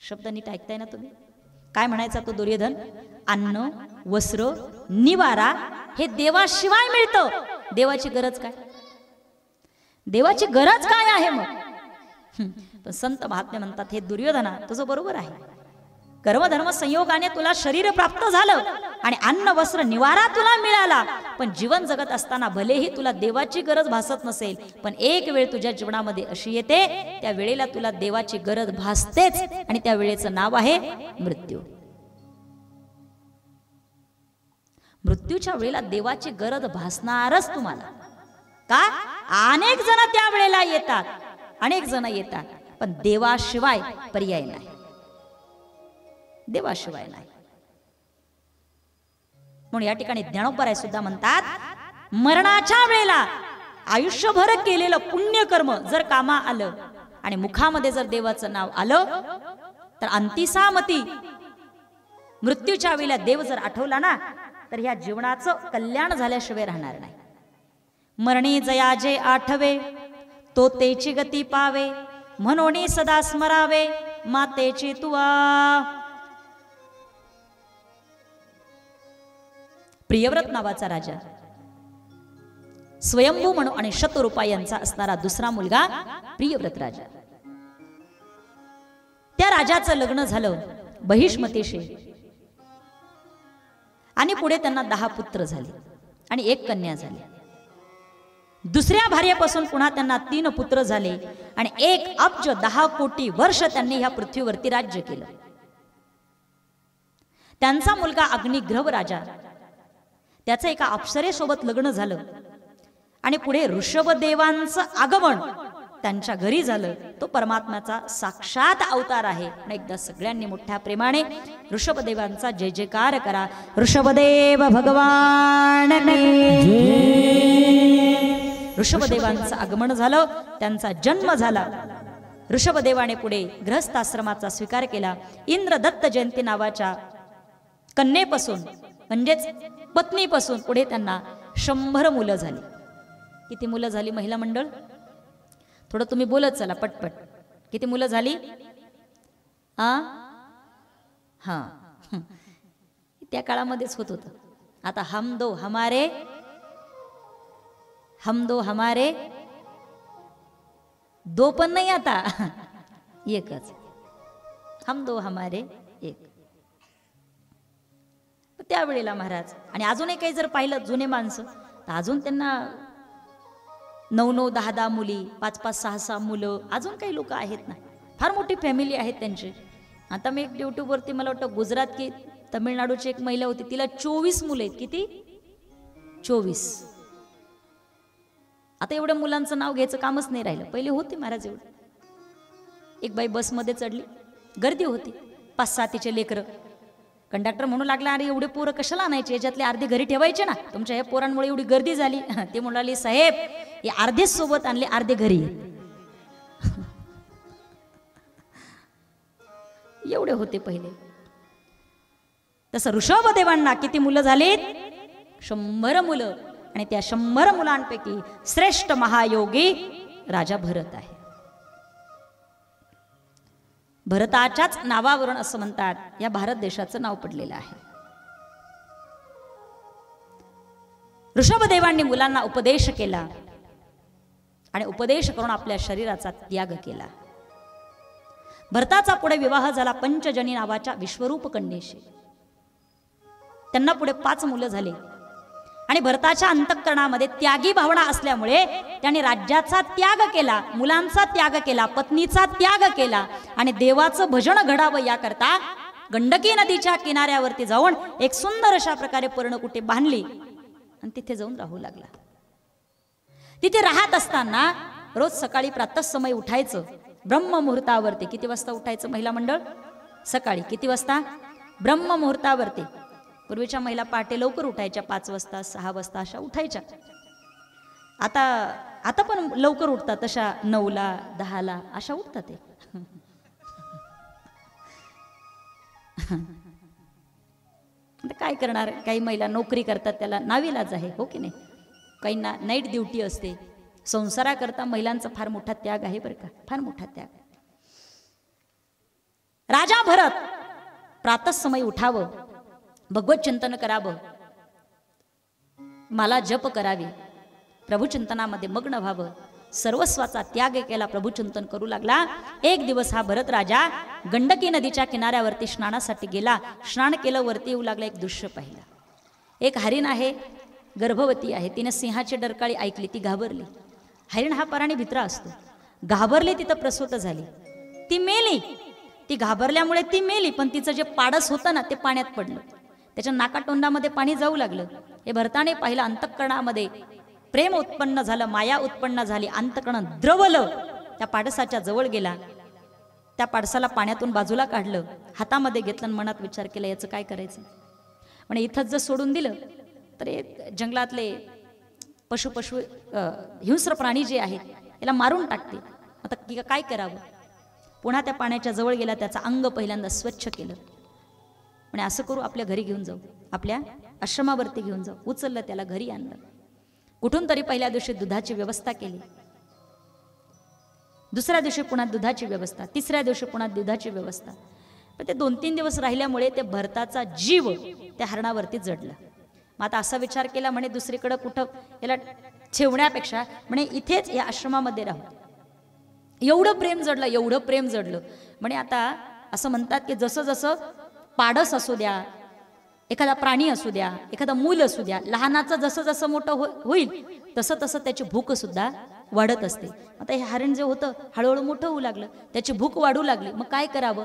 शब्द नीट ऐकताय ना तुम्ही. काय म्हणायचा तो दुर्योधन अन्न वस्त्र निवारा हे देवाशिवाय मिळतं देवाची गरज काय. देवाची गरज काय आहे मग. पण संत महात्मे म्हणतात हे दुर्योधना तुझं बरोबर आहे. कर्मधर्म संयोगाने तुला शरीर प्राप्त झालं आणि अन्न वस्त्र निवारा तुला मिळाला पण जीवन जगत असताना भलेही तुला देवाची गरज भासत नसेल पण एक वेळ तुझ्या जीवनामध्ये अशी येते त्या वेळेला तुला देवाची गरज भासतेच आणि त्या वेळेचं नाव आहे मृत्यू. मृत्यूच्या वेळेला देवाची गरज भासणारच तुम्हाला. का अनेक जण त्या वेळेला येतात. अनेक जण येतात पण देवाशिवाय पर्याय नाही. देवाशिवाय नाही. म्हणून या ठिकाणी ज्ञानोबराय सुद्धा म्हणतात मरणाच्या वेळेला आयुष्यभर केलेलं पुण्यकर्म जर कामा आलं आणि मुखामध्ये जर देवाचं नाव आलं तर अंतिसामती मृत्यूच्या वेळेला देव जर आठवला ना तर ह्या जीवनाचं कल्याण झाल्याशिवाय राहणार नाही. मरणी जया जे आठवे तो तेची गती पावे म्हणून सदा स्मरावे मातेची तुआ. प्रियव्रत नावाचा राजा स्वयंभू म्हणून आणि शतरूपा यांचा असणारा दुसरा मुलगा प्रियव्रत राजा. त्या राजाचं लग्न झालं बहिष्मतीशी आणि पुढे त्यांना 10 पुत्र झाले आणि 1 कन्या झाली. दुसऱ्या भार्येपासून पुन्हा त्यांना 3 पुत्र झाले आणि 1 अब्ज 10 कोटी वर्ष त्यांनी ह्या पृथ्वीवरती राज्य केलं. त्यांचा मुलगा अग्निग्रह राजा त्याचं एका अप्सरेसोबत लग्न झालं आणि पुढे ऋषभदेवांचं आगमन त्यांच्या घरी झालं. तो परमात्म्याचा साक्षात अवतार आहे. आणि एकदा सगळ्यांनी मोठ्या प्रेमाने ऋषभदेवांचा जय जयकार करा. ऋषभदेव भगवान ऋषभदेवांचं आगमन झालं, त्यांचा जन्म झाला. ऋषभदेवाने पुढे गृहस्थाश्रमाचा स्वीकार केला. इंद्रदत्त जयंती नावाच्या कन्येपासून म्हणजेच पत्नीपासून पुढे त्यांना 100 मुलं झाली. किती मुलं झाली महिला मंडळ? थोडं तुम्ही बोलत चला पटपट. किती मुलं झाली? हां त्या काळामध्येच होत होतं. आता हम दो हमारे दो पण नाही, आता एकच. हम दो हमारे एक. त्यावेळेला महाराज आणि अजूनही काही जर पाहिलं जुने माणसं तर अजून त्यांना 9-9, 10-10 मुली, 5-5, 6-6 मुलं. अजून काही लोक आहेत ना, फार मोठी फॅमिली आहेत त्यांची. आता मी एक यूट्यूबवरती मला वाटतं गुजरात की तमिळनाडूची एक महिला होती, तिला 24 मुलं आहेत. किती? 24. आता एवढ्या मुलांचं नाव घ्यायचं कामच नाही राहिलं. पहिले होती महाराज एवढं. एक बाई बसमध्ये चढली, गर्दी होती, 5-6 तिचे लेकरं. कंडक्टर म्हणू लागला, अरे एवढे पोरं कशाला आणायचे, याच्यातले अर्धे घरी ठेवायचे ना, तुमच्या ह्या पोरांमुळे एवढी गर्दी झाली. ते म्हणाली, साहेब हे अर्धेच सोबत आणले, अर्धे घरी. एवढे होते पहिले. तसं ऋषभदेवांना किती मुलं झालीत? 100 मुलं. आणि त्या 100 मुलांपैकी श्रेष्ठ महायोगी राजा भरत आहे. भरताच्याच नावावरून असं म्हणतात या भारत देशाचं नाव पडलेलं आहे. ऋषभदेवांनी मुलांना उपदेश केला आणि उपदेश करून आपल्या शरीराचा त्याग केला. भरताचा पुढे विवाह झाला पंचजनी नावाच्या विश्वरूप कन्येशी. त्यांना पुढे 5 मुलं झाले. आणि भरताच्या अंतःकरणामध्ये त्यागी भावना असल्यामुळे त्याने राज्याचा त्याग केला, मुलांचा त्याग केला, पत्नीचा त्याग केला आणि देवाचं भजन घडावं याकरता गंडकी नदीच्या किनाऱ्यावरती जाऊन एक सुंदर अशा प्रकारे पर्णकुटी बांधली आणि तिथे जाऊन राहू लागला. तिथे राहत असताना रोज सकाळी प्रातःसमयी उठायचं ब्रह्ममुहूर्तावरती. किती वाजता उठायचं महिला मंडळ? सकाळी. किती वाजता? ब्रह्ममुहूर्तावरती. पूर्वीच्या महिला पहाटे लवकर उठायच्या, 5 वाजता 6 वाजता अशा उठायच्या. आता पण लवकर उठतात, तशा 9ला 10ला अशा उठतात ते. काय करणार, काही महिला नोकरी करतात, त्याला नाविलाज आहे, हो की नाही. काहींना नाईट ड्युटी असते. संसाराकरता महिलांचा फार मोठा त्याग आहे बरं का, फार मोठा त्याग. राजा भरत प्रातःसमयी उठावं, भगवत चिंतन करावं, मला जप करावी, प्रभुचिंतनामध्ये मग्न व्हावं, सर्वस्वाचा त्याग केला, प्रभुचिंतन करू लागला. एक दिवस हा भरत राजा गंडकी नदीच्या किनाऱ्यावरती स्नानासाठी गेला. स्नान केलं, वरती येऊ लागला. एक दृश्य पाहिलं. एक हरिण आहे, गर्भवती आहे. तिने सिंहाची डरकाळी ऐकली, ती घाबरली. हरिण हा प्राणी भित्रा असतो. घाबरली, तिथं प्रसूत झाली, ती मेली. ती घाबरल्यामुळे ती मेली, पण तिचं जे पाडस होतं ना ते पाण्यात पडलं. त्याच्या नाकातोंडामध्ये पाणी जाऊ लागलं. हे भरताने पाहिलं. अंतःकरणामध्ये प्रेम उत्पन्न झालं, माया उत्पन्न झाली. अंतःकरण द्रवलं. त्या पाडसाच्या जवळ गेला, त्या पाडसाला पाण्यातून बाजूला काढलं, हातामध्ये घेतलं आणि मनात विचार केला, याचं काय करायचं. म्हणजे इथंच जर सोडून दिलं तर जंगलातले पशु हिंस्र प्राणी जे आहेत याला मारून टाकते. आता काय करावं. पुन्हा त्या पाण्याच्या जवळ गेला, त्याचं अंग पहिल्यांदा स्वच्छ केलं. म्हणजे असं करू, आपल्या घरी घेऊन जाऊ, आपल्या आश्रमावरती घेऊन जाऊ. उचललं, त्याला घरी आणलं. कुठून तरी पहिल्या दिवशी दुधाची व्यवस्था केली, दुसऱ्या दिवशी पुन्हा दुधाची व्यवस्था, तिसऱ्या दिवशी पुन्हा दुधाची व्यवस्था. पण ते 2-3 दिवस राहिल्यामुळे ते भरताचा जीव त्या हरणावरती जडला. मग आता असा विचार केला, म्हणे दुसरीकडं कुठं याला ठेवण्यापेक्षा म्हणे इथेच या आश्रमामध्ये राहू. एवढं प्रेम जडलं, एवढं प्रेम जडलं. म्हणे आता असं म्हणतात की जसं जसं पाडस असू द्या, एखादा प्राणी असू द्या, एखादा मूल असू द्या, लहानाचं जसं जसं मोठं होईल तसं तसं त्याची भूक सुद्धा वाढत असते. आता हे हरिण जे होतं हळूहळू मोठं होऊ लागलं, त्याची भूक वाढू लागली. मग काय करावं.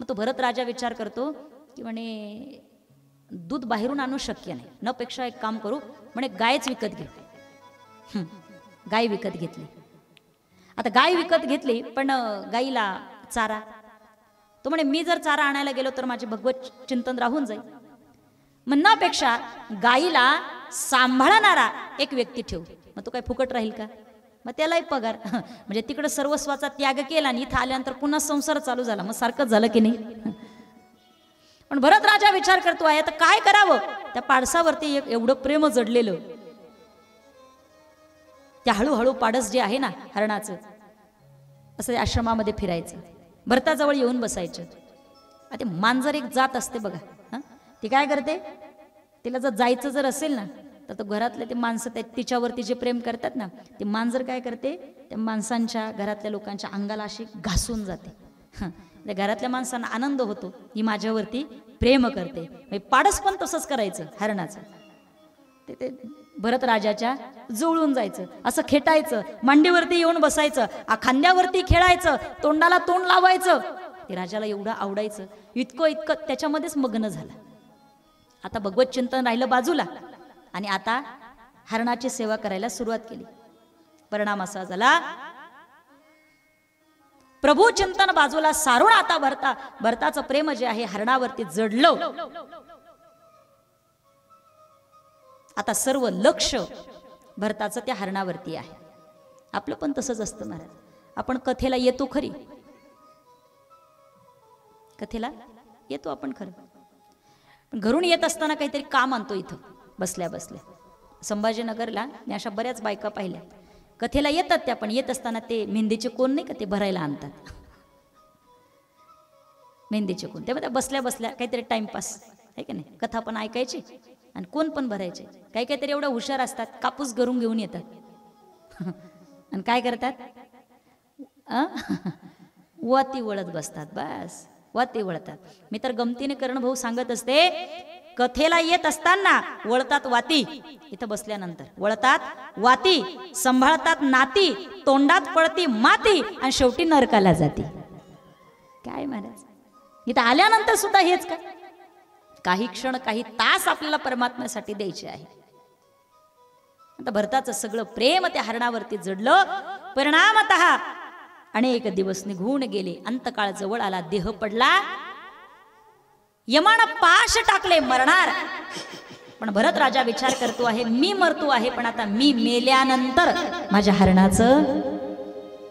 मग तो भरत राजा विचार करतो की म्हणे दूध बाहेरून आणू शक्य नाही, न पेक्षा एक काम करू, म्हणे गायच विकत घेऊ. गाय विकत घेतली. आता गाय विकत घेतली, पण गाईला चारा, तो म्हणे मी जर चारा आणायला गेलो तर माझे भगवत चिंतन राहून जाईल. म्हणण्यापेक्षा गाईला सांभाळणारा एक व्यक्ती ठेवू, मग तो काय फुकट राहील का? मग त्यालाही पगार. म्हणजे तिकडे सर्वस्वाचा त्याग केला आणि इथं आल्यानंतर पुन्हा संसार चालू झाला, मग सारखंच झालं की नाही? पण भरत राजा विचार करतो आहे तर काय करावं. त्या पाडसावरती एवढं प्रेम जडलेलं, त्या हळूहळू पाडस जे आहे ना हरणाचं, असं आश्रमामध्ये फिरायचं, भरताजवळ येऊन बसायचं. आता मांजर एक जात असते बघा, ती काय करते, तिला जर जायचं जर असेल ना तर तो घरातले ते माणसं तिच्यावरती जे प्रेम करतात ना, ते मांजर काय करते, त्या माणसांच्या घरातल्या लोकांच्या अंगाला अशी घासून जाते. त्या घरातल्या माणसांना आनंद होतो, ही माझ्यावरती प्रेम करते. पाडस पण तसंच करायचं हरणाचं. ते भरत राजाच्या जुळून जायचं, असं खेटायचं, मांडीवरती येऊन बसायचं, खांद्यावरती खेळायचं, तोंडाला तोंड लावायचं. ते राजाला एवढं आवडायचं, इतकं त्याच्यामध्येच मग्न झाला. आता भगवत चिंतन राहिलं बाजूला आणि आता हरणाची सेवा करायला सुरुवात केली. परिणाम असा झाला, प्रभू चिंतन बाजूला सारून आता भरताचं प्रेम जे आहे हरणावरती जडलं. आता सर्व लक्ष भरताचं त्या हरणावरती आहे. आपलं पण तसंच असतं महाराज. आपण कथेला येतो खरी, कथेला येतो आपण खरं, पण घरून येत असताना काहीतरी काम आणतो इथं बसल्या बसल्या. संभाजीनगरला मी अशा बऱ्याच बायका पाहिल्या, कथेला येतात त्या, पण येत असताना ते मेहंदीचे कोण नाही का ते भरायला आणतात. मेहंदीचे कोण, त्यामुळे बसल्या बसल्या काहीतरी टाइमपास आहे का नाही, कथा पण ऐकायची आणि कोण पण भरायचे. काही काहीतरी एवढं हुशार असतात, कापूस घरून घेऊन येतात आणि काय करतात, वाती वळत बसतात. बस वाती वळतात. मी तर गमतीने करण भाऊ सांगत असते, कथेला येत असताना वळतात वाती, इथं बसल्यानंतर वळतात वाती, सांभाळतात नाती, तोंडात पडती माती आणि शेवटी नरकाला जाती. काय महाराज, इथं आल्यानंतर सुद्धा हेच काय, काही क्षण काही तास आपल्याला परमात्म्यासाठी द्यायचे आहे. आता भरताचं सगळं प्रेम त्या हरणावरती जडलं. परिणामतः अनेक दिवस निघून गेले, अंतकाळ जवळ आला, देह पडला, यमानं पाश टाकले, मरणार. पण भरत राजा विचार करतो आहे, मी मरतो आहे, पण आता मी मेल्यानंतर माझ्या हरणाचं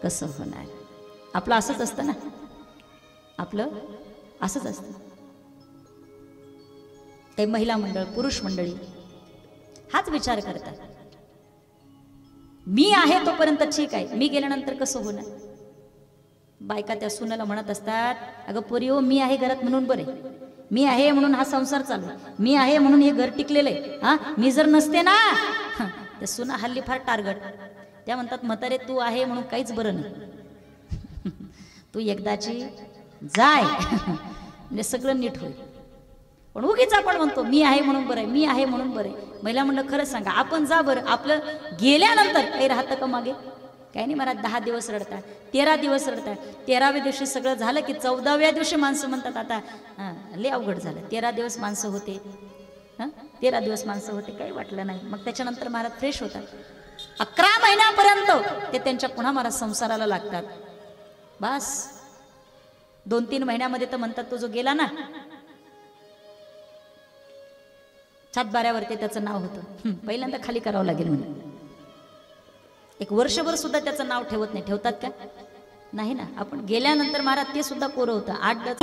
कसं होणार. आपलं असंच असतं ना, आपलं असंच असतं. काही महिला मंडळ, पुरुष मंडळी हाच विचार करतात, मी आहे तोपर्यंत ठीक आहे, मी गेल्यानंतर कसं होणार. बायका त्या सुनाला म्हणत असतात, अगं पोरी हो, मी आहे घरात म्हणून बरे, मी आहे म्हणून हा संसार चालू, मी आहे म्हणून हे घर टिकलेलं आहे. हा, मी जर नसते ना, त्या सुना हल्ली फार टार्गट, त्या म्हणतात म्हातारे तू आहे म्हणून काहीच बरं नाही, तू एकदाची जाय म्हणजे सगळं नीट होईल. पण उगीच आपण म्हणतो मी आहे म्हणून बरं आहे, मी आहे म्हणून बरं आहे. महिला म्हणलं खरंच सांगा, आपण जा बरं, आपलं गेल्यानंतर काही राहतं का मागे, काही नाही. मला 10 दिवस रडतात, 13 दिवस रडतात, 13व्या दिवशी सगळं झालं की 14व्या दिवशी माणसं म्हणतात आता लय अवघड झालं. 13 दिवस माणसं होते, 13 दिवस माणसं होते, काही वाटलं नाही. मग त्याच्यानंतर महाराज फ्रेश होतात. 11 महिन्यापर्यंत ते त्यांच्या पुन्हा महाराज संसाराला लागतात. बस 2-3 महिन्यामध्ये तर म्हणतात तो जो गेला ना सातबाऱ्यावरती त्याचं नाव होतं, पहिल्यांदा खाली करावं लागेल म्हणून. 1 वर्षभर सुद्धा त्याचं नाव ठेवत नाही. ठेवतात का? नाही ना. आपण गेल्यानंतर महाराज ते सुद्धा कोरं होतं. 8 घरात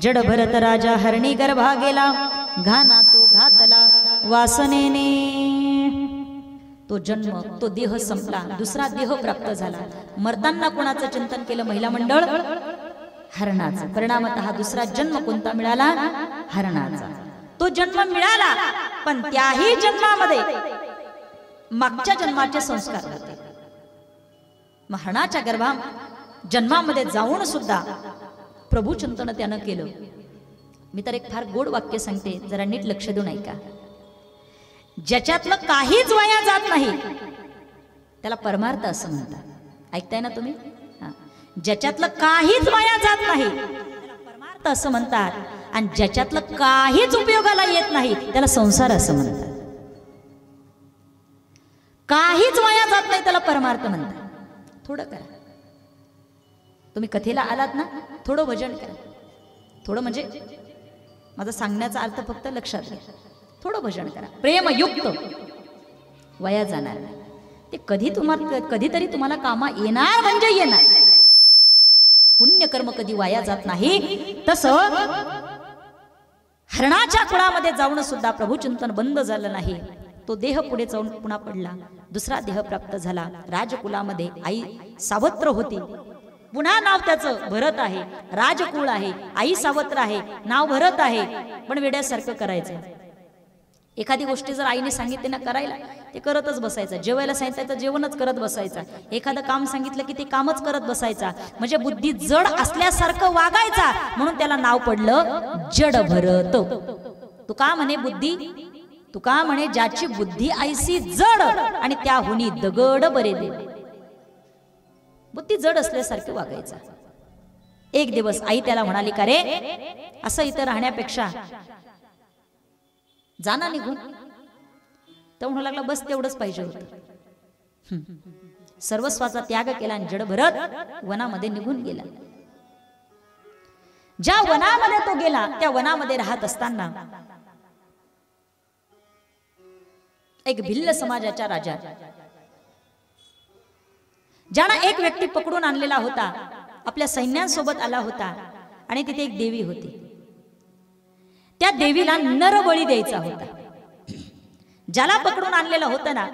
जड भरत राजा हरणी गर्भा गेला, घाना तो घातला वासनेने. तो जन्म, तो देह संपला, दुसरा देह प्राप्त झाला. मरताना कोणाचं चिंतन केलं महिला मंडळ? हरणाचा. परिणामतः दुसरा जन्म कोणता मिळाला? हरणाचा. तो जन्म मिळाला, पण त्याही जन्मामध्ये मागच्या जन्माचे संस्कार होते. मग हरणाच्या गर्भा जन्मामध्ये जाऊन सुद्धा प्रभू चिंतन त्यानं केलं. मी तर एक फार गोड वाक्य सांगते, जरा नीट लक्ष देऊन ऐका. ज्याच्यातलं काहीच वाया जात नाही त्याला परमार्थ असं म्हणतात. ऐकताय ना तुम्ही? ज्याच्यातलं काहीच वाया जात नाही त्याला परमार्थ असं म्हणतात, आणि ज्याच्यातलं काहीच उपयोगाला येत नाही त्याला संसार असं म्हणतात. काहीच वाया जात नाही त्याला परमार्थ म्हणतात. थोडं करा. तुम्ही कथेला आलात ना, थोडं भजन करा. थोडं म्हणजे माझा सांगण्याचा अर्थ फक्त लक्षात घ्या. थोडं भजन करा, प्रेमयुक्त, वाया जाणार नाही ते. कधीतरी तुम्हाला कामा येणार म्हणजे येणार. पुण्यकर्म कधी वाया जात नाही. तसं हरणाच्या कुळामध्ये जाऊन सुद्धा प्रभुचिंतन बंद झालं नाही. तो देह पुढे जाऊन पुन्हा पडला, दुसरा देह प्राप्त झाला. राजकुलामध्ये आई सावत्र होती. पुन्हा नाव त्याचं भरत आहे, राजकुळ आहे, आई सावत्र आहे, नाव भरत आहे. पण वेड्यासारखं करायचं. एखादी गोष्टी जर आईने सांगितली ना करायला, ते करतच बसायचं. जेवायला सांगितलं तर जेवणच करत बसायचा. एखादं काम सांगितलं की ते कामच करत बसायचा. म्हणजे बुद्धी जड असल्यासारखं वागायचा. म्हणून त्याला नाव पडलं जड भरत. तू का म्हणे बुद्धी, तू का म्हणे ज्याची बुद्धी ऐसी जड आणि त्याहुनी दगड बरे दे. बुद्धी जड असल्यासारखं वागायचा. एक दिवस आई त्याला म्हणाली, का रे असं इथं राहण्यापेक्षा जाना निघून. तर म्हणू लागला, बस तेवढंच पाहिजे होतं. सर्वस्वाचा त्याग केला आणि जड भरत वनामध्ये निघून गेला. ज्या वनामध्ये तो गेला त्या वनामध्ये राहत असताना एक भिल्ल समाजाच्या राजा, ज्यानं एक व्यक्ती पकडून आणलेला होता, आपल्या सैन्यांसोबत आला होता, आणि तिथे एक देवी होती. त्या देवीला नरबळी द्यायचा होता. ज्याला पकडून आणलेलं होतं ना,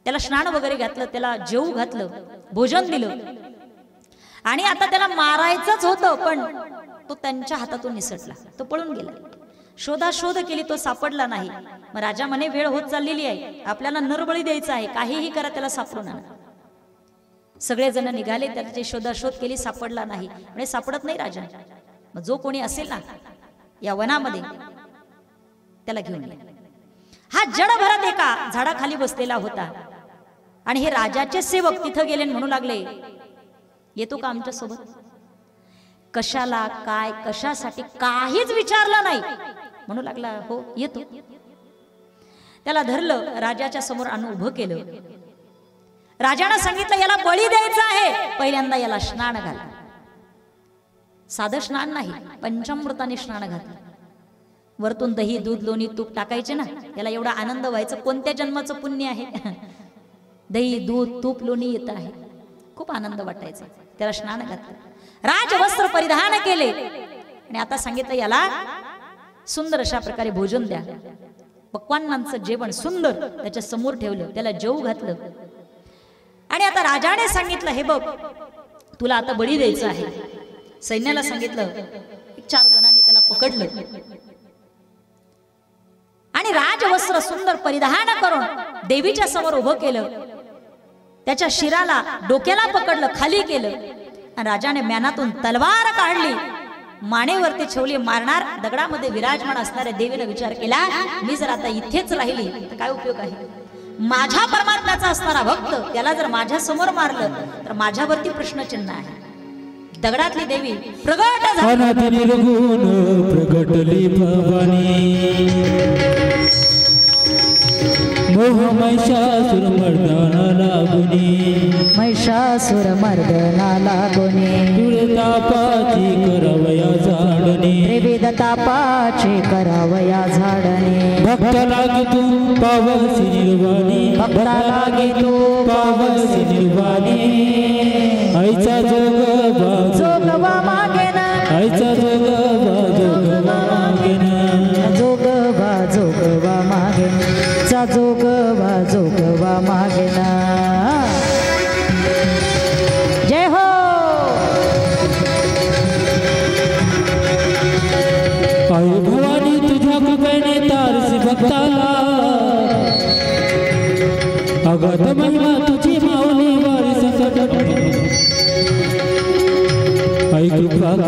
त्याला स्नान वगैरे घातलं, त्याला जेवू घातलं, भोजन दिलं, आणि आता त्याला मारायचंच होतं, पण तो त्यांच्या हातातून निसटला. तो पळून गेला. शोधाशोध केली, तो सापडला नाही. मग राजा म्हणे, वेळ होत चाललेली आहे, आपल्याला नरबळी द्यायचा आहे, काहीही करा त्याला सापडून आणा. सगळेजण निघाले, त्याची शोधाशोध केली, सापडला नाही. म्हणजे सापडत नाही राजा. मग जो कोणी असेल ना या वनामध्ये त्याला घेऊन ये. हा जड भरत एका झाडाखाली बसलेला होता, आणि हे राजाचे सेवक तिथं गेले म्हणू लागले, येतो का आमच्या सोबत? कशाला, काय, कशासाठी काहीच विचारलं नाही. म्हणू लागला, हो येतो. त्याला धरलं, राजाच्या समोर आणून उभं केलं. राजानं सांगितलं, याला बळी द्यायचा आहे, पहिल्यांदा याला स्नान घाल. साधं स्नान नाही, पंचामृताने स्नान घातलं. वरतून दही, दूध, लोणी, तूप टाकायचे ना. याला एवढा आनंद व्हायचं, कोणत्या जन्माचं पुण्य आहे. दही, दूध, तूप, लोणी येत आहे, खूप आनंद वाटायचा. त्याला स्नान घातलं, राजवस्त्र परिधान केले, आणि आता सांगितलं याला सुंदर अशा प्रकारे भोजन द्या. पक्वान्नांचं जेवण सुंदर त्याच्या समोर ठेवलं, त्याला जेवू घातलं. आणि आता राजाने सांगितलं, हे बघ तुला आता बळी द्यायचं आहे. सैन्याला सांगितलं, 4 जणांनी त्याला पकडलं, आणि राजवस्त्र सुंदर परिधान करून देवीच्या समोर उभं केलं. त्याच्या शिराला, डोक्याला पकडलं, खाली केलं, आणि राजाने म्यानातून तलवार काढली, मानेवरती ठेवली. मारणार दगडामध्ये विराजमान असणाऱ्या देवीने विचार केला, मी जर आता इथेच राहिली तर काय उपयोग आहे. माझ्या परमात्म्याचा असणारा भक्त त्याला जर माझ्या समोर मारलं तर माझ्यावरती प्रश्नचिन्ह आहे. दगडातली देवी प्रगट झाली. प्रगटली भवानी, मोह महिषासुर मर्दना लागुनी, महिषासुर मर्दना लागुनी, विविध तापाची करावया झाडणे, विविध तापाची करावया झाडणे. भक्त लागी तू पावसी निर्वाणी, भक्त लागी तू पावसी निर्वाणी. आईचा जोगवा जोगवा मागेन, आईचा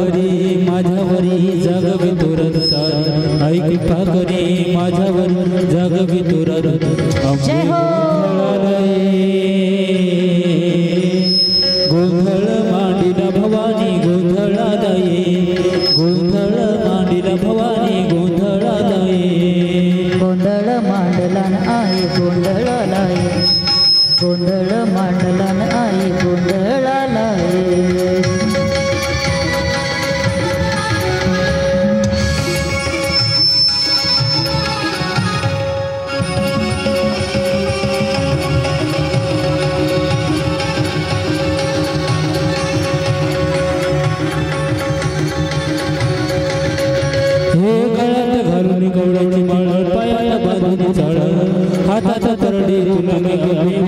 करी माझ्यावरी जगवी तुरत सार आई कृपा करी माझ्यावरी जगवी तुरत जय हो गोंधळ मांडिला भवानी गोंधळालये गोंधळ मांडिला भवानी गोंधळालये गोंधळ मांडला न आई गोंधळालये गोंधळ मांडला न आई गोंधळालये गवळ्याची माळ पायाला बांधून चाळ हातात तरडी तुला मी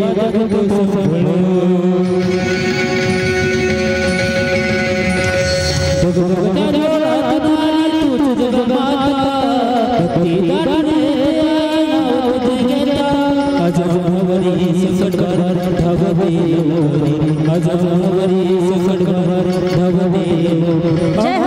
वाजत होतो संभळ जगभरात नारी तूच जगमाता भक्ती दाने नाव तुझे घेता अजमवरी संकटकर धावते अजमवरी संकटकर धावते जय हो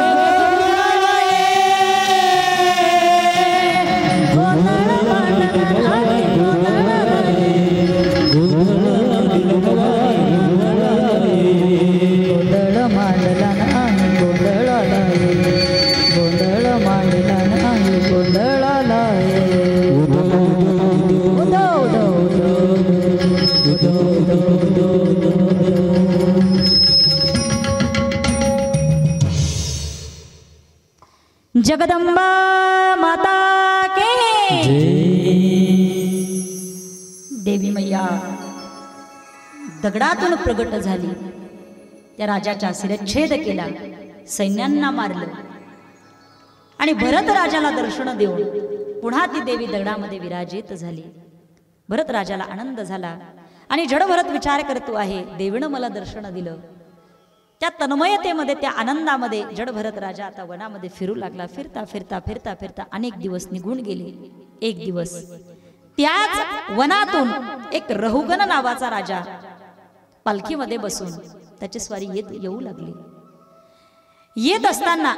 जगदंबा माता के देवी मैया दगडातून प्रगट झाली त्या राजाच्या शिरच्छेद केला सैन्यांना मारलं आणि भरत राजाला दर्शन देऊन पुन्हा ती देवी दगडामध्ये विराजित झाली भरत राजाला आनंद झाला आणि जडभरत विचार करतो आहे देवीनं मला दर्शन दिलं त्या तन्मयतेमध्ये त्या आनंदामध्ये जडभरत राजा आता वनामध्ये फिरू लागला फिरता फिरता फिरता फिरता अनेक दिवस निघून गेले एक दिवस त्याच वनातून एक रहुगण नावाचा राजा पालखीमध्ये बसून त्याची स्वारी येऊ लागली येत असताना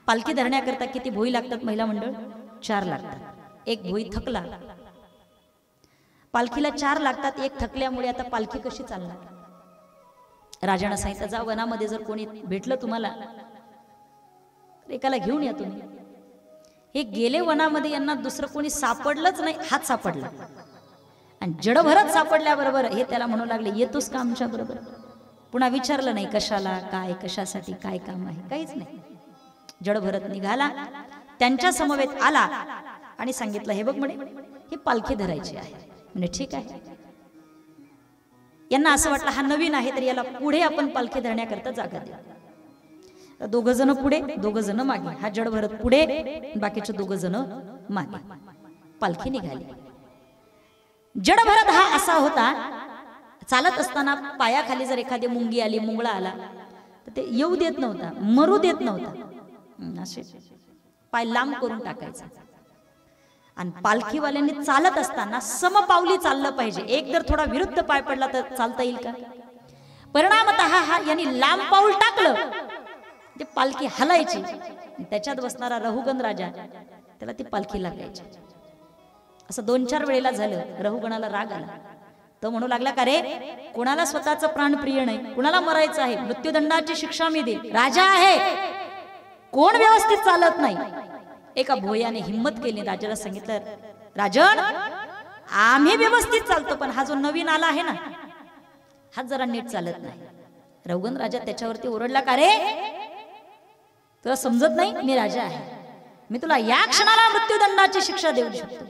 पालखी धरण्याकरता किती भोई लागतात महिला मंडळ 4 लागतात एक भोई थकला पालखीला 4 लागतात एक थकल्यामुळे आता पालखी कशी चालणार राजानं सांगितलं जा वनामध्ये जर कोणी भेटलं तुम्हाला तर एकाला घेऊन या तुम्ही हे गेले वनामध्ये यांना दुसरं कोणी सापडलंच नाही हात सापडला आणि जडभरत सापडल्याबरोबर हे त्याला म्हणू लागले येतोस का आमच्या बरोबर पुन्हा विचारलं नाही कशाला काय कशासाठी काय काम आहे काहीच नाही जडभरत निघाला त्यांच्या समवेत आला आणि सांगितलं हे बघ म्हणे ही पालखी धरायची आहे म्हणे ठीक आहे यांना असं वाटलं हा नवीन आहे तर याला पुढे आपण पालखी धरण्याकरता जागा देऊ 2 जण पुढे 2 जण मागे हा जडभरत पुढे बाकीचे 2 जण मागे पालखी निघाली जडभरत हा असा होता चालत असताना पायाखाली जर एखादी मुंगी आली मुंगळा आला तर ते येऊ देत नव्हता मरू देत नव्हता असे पाय लांब करून टाकायचा आणि पालखीवाल्यांनी चालत असताना समपावली चाललं पाहिजे एक जर थोडा विरुद्ध पाय पडला तर चालता येईल का परिणामतः हा यांनी लांब पाऊल टाकलं ते पालखी हलायची त्याच्यात बसणारा रहुगण राजा त्याला ती पालखी लागायची असं 2-4 वेळेला झालं रहुगणाला राग आला तो म्हणू लागला का रे कोणाला स्वतःचं प्राण प्रिय नाही कोणाला मरायचं आहे मृत्यूदंडाची शिक्षा मी देईल राजा आहे कोण व्यवस्थित चालत नाही एका भोयाने हिम्मत केली राजाला सांगितलं राजन आम्ही व्यवस्थित चालतो पण हा जो नवीन आला आहे ना हा जरा नीट चालत नाही रहुगण राजा त्याच्यावरती ओरडला का रे तुला समजत नाही मी राजा आहे मी तुला या क्षणाला मृत्यूदंडाची शिक्षा देऊ शकतो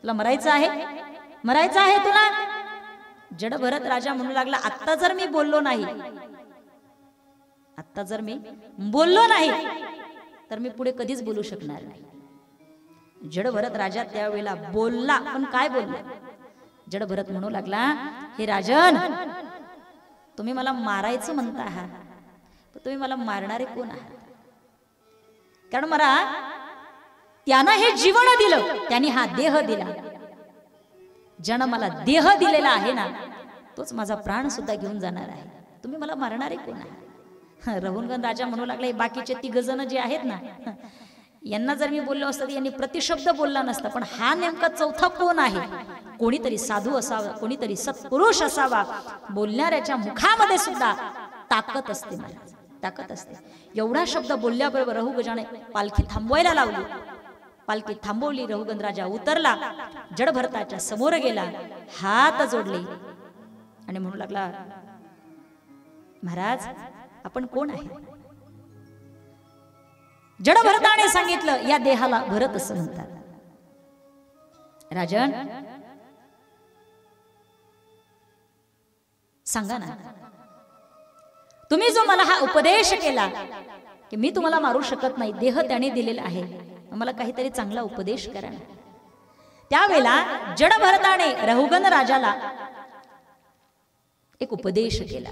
तुला मरायचं आहे तुला जडभरत राजा म्हणू लागला आत्ता जर मी बोललो नाही तर मी पुढे कधीच बोलू शकणार नाही जडभरत राजा त्यावेळेला बोलला पण काय बोलला जडभरत म्हणू लागला हे राजन तुम्ही मला मारायचं म्हणता आहात पण तुम्ही मला मारणारे कोण आहात कारण मला त्यानं हे जीवन दिलं त्यांनी हा देह दिला ज्यानं मला देह दिलेला आहे ना तोच माझा प्राण सुद्धा घेऊन जाणार आहे तुम्ही मला मारणारे कोण आहात रघुनंदन राजा म्हणू लागले बाकीचे 3 जण जे आहेत ना, यांना जर मी बोललो असतं तर यांनी प्रतिशब्द बोलला नसता, पण हा नेमका चौथा कोण आहे? कोणीतरी साधू असावा, कोणीतरी सत्पुरुष असावा. बोलणाऱ्याच्या मुखामध्ये सुद्धा ताकद असते महाराज, ताकद असते. एवढा शब्द बोलल्याबरोबर रघुगजाने पालखी थांबवायला लावली. पालखी थांबवली. रघुगण राजा उतरला, जडभरताच्या समोर गेला, हात जोडले आणि म्हणू लागला, महाराज आपण कोण आहे? जडभरताने सांगितलं, या देहाला भरत असं म्हणतात. राजन सांगा ना, तुम्ही जो मला हा उपदेश केला की मी तुम्हाला मारू शकत नाही, देह त्याने दिलेला आहे, मला काहीतरी चांगला उपदेश करा ना. त्यावेळेला जडभरताने रघुगण राजाला एक उपदेश केला.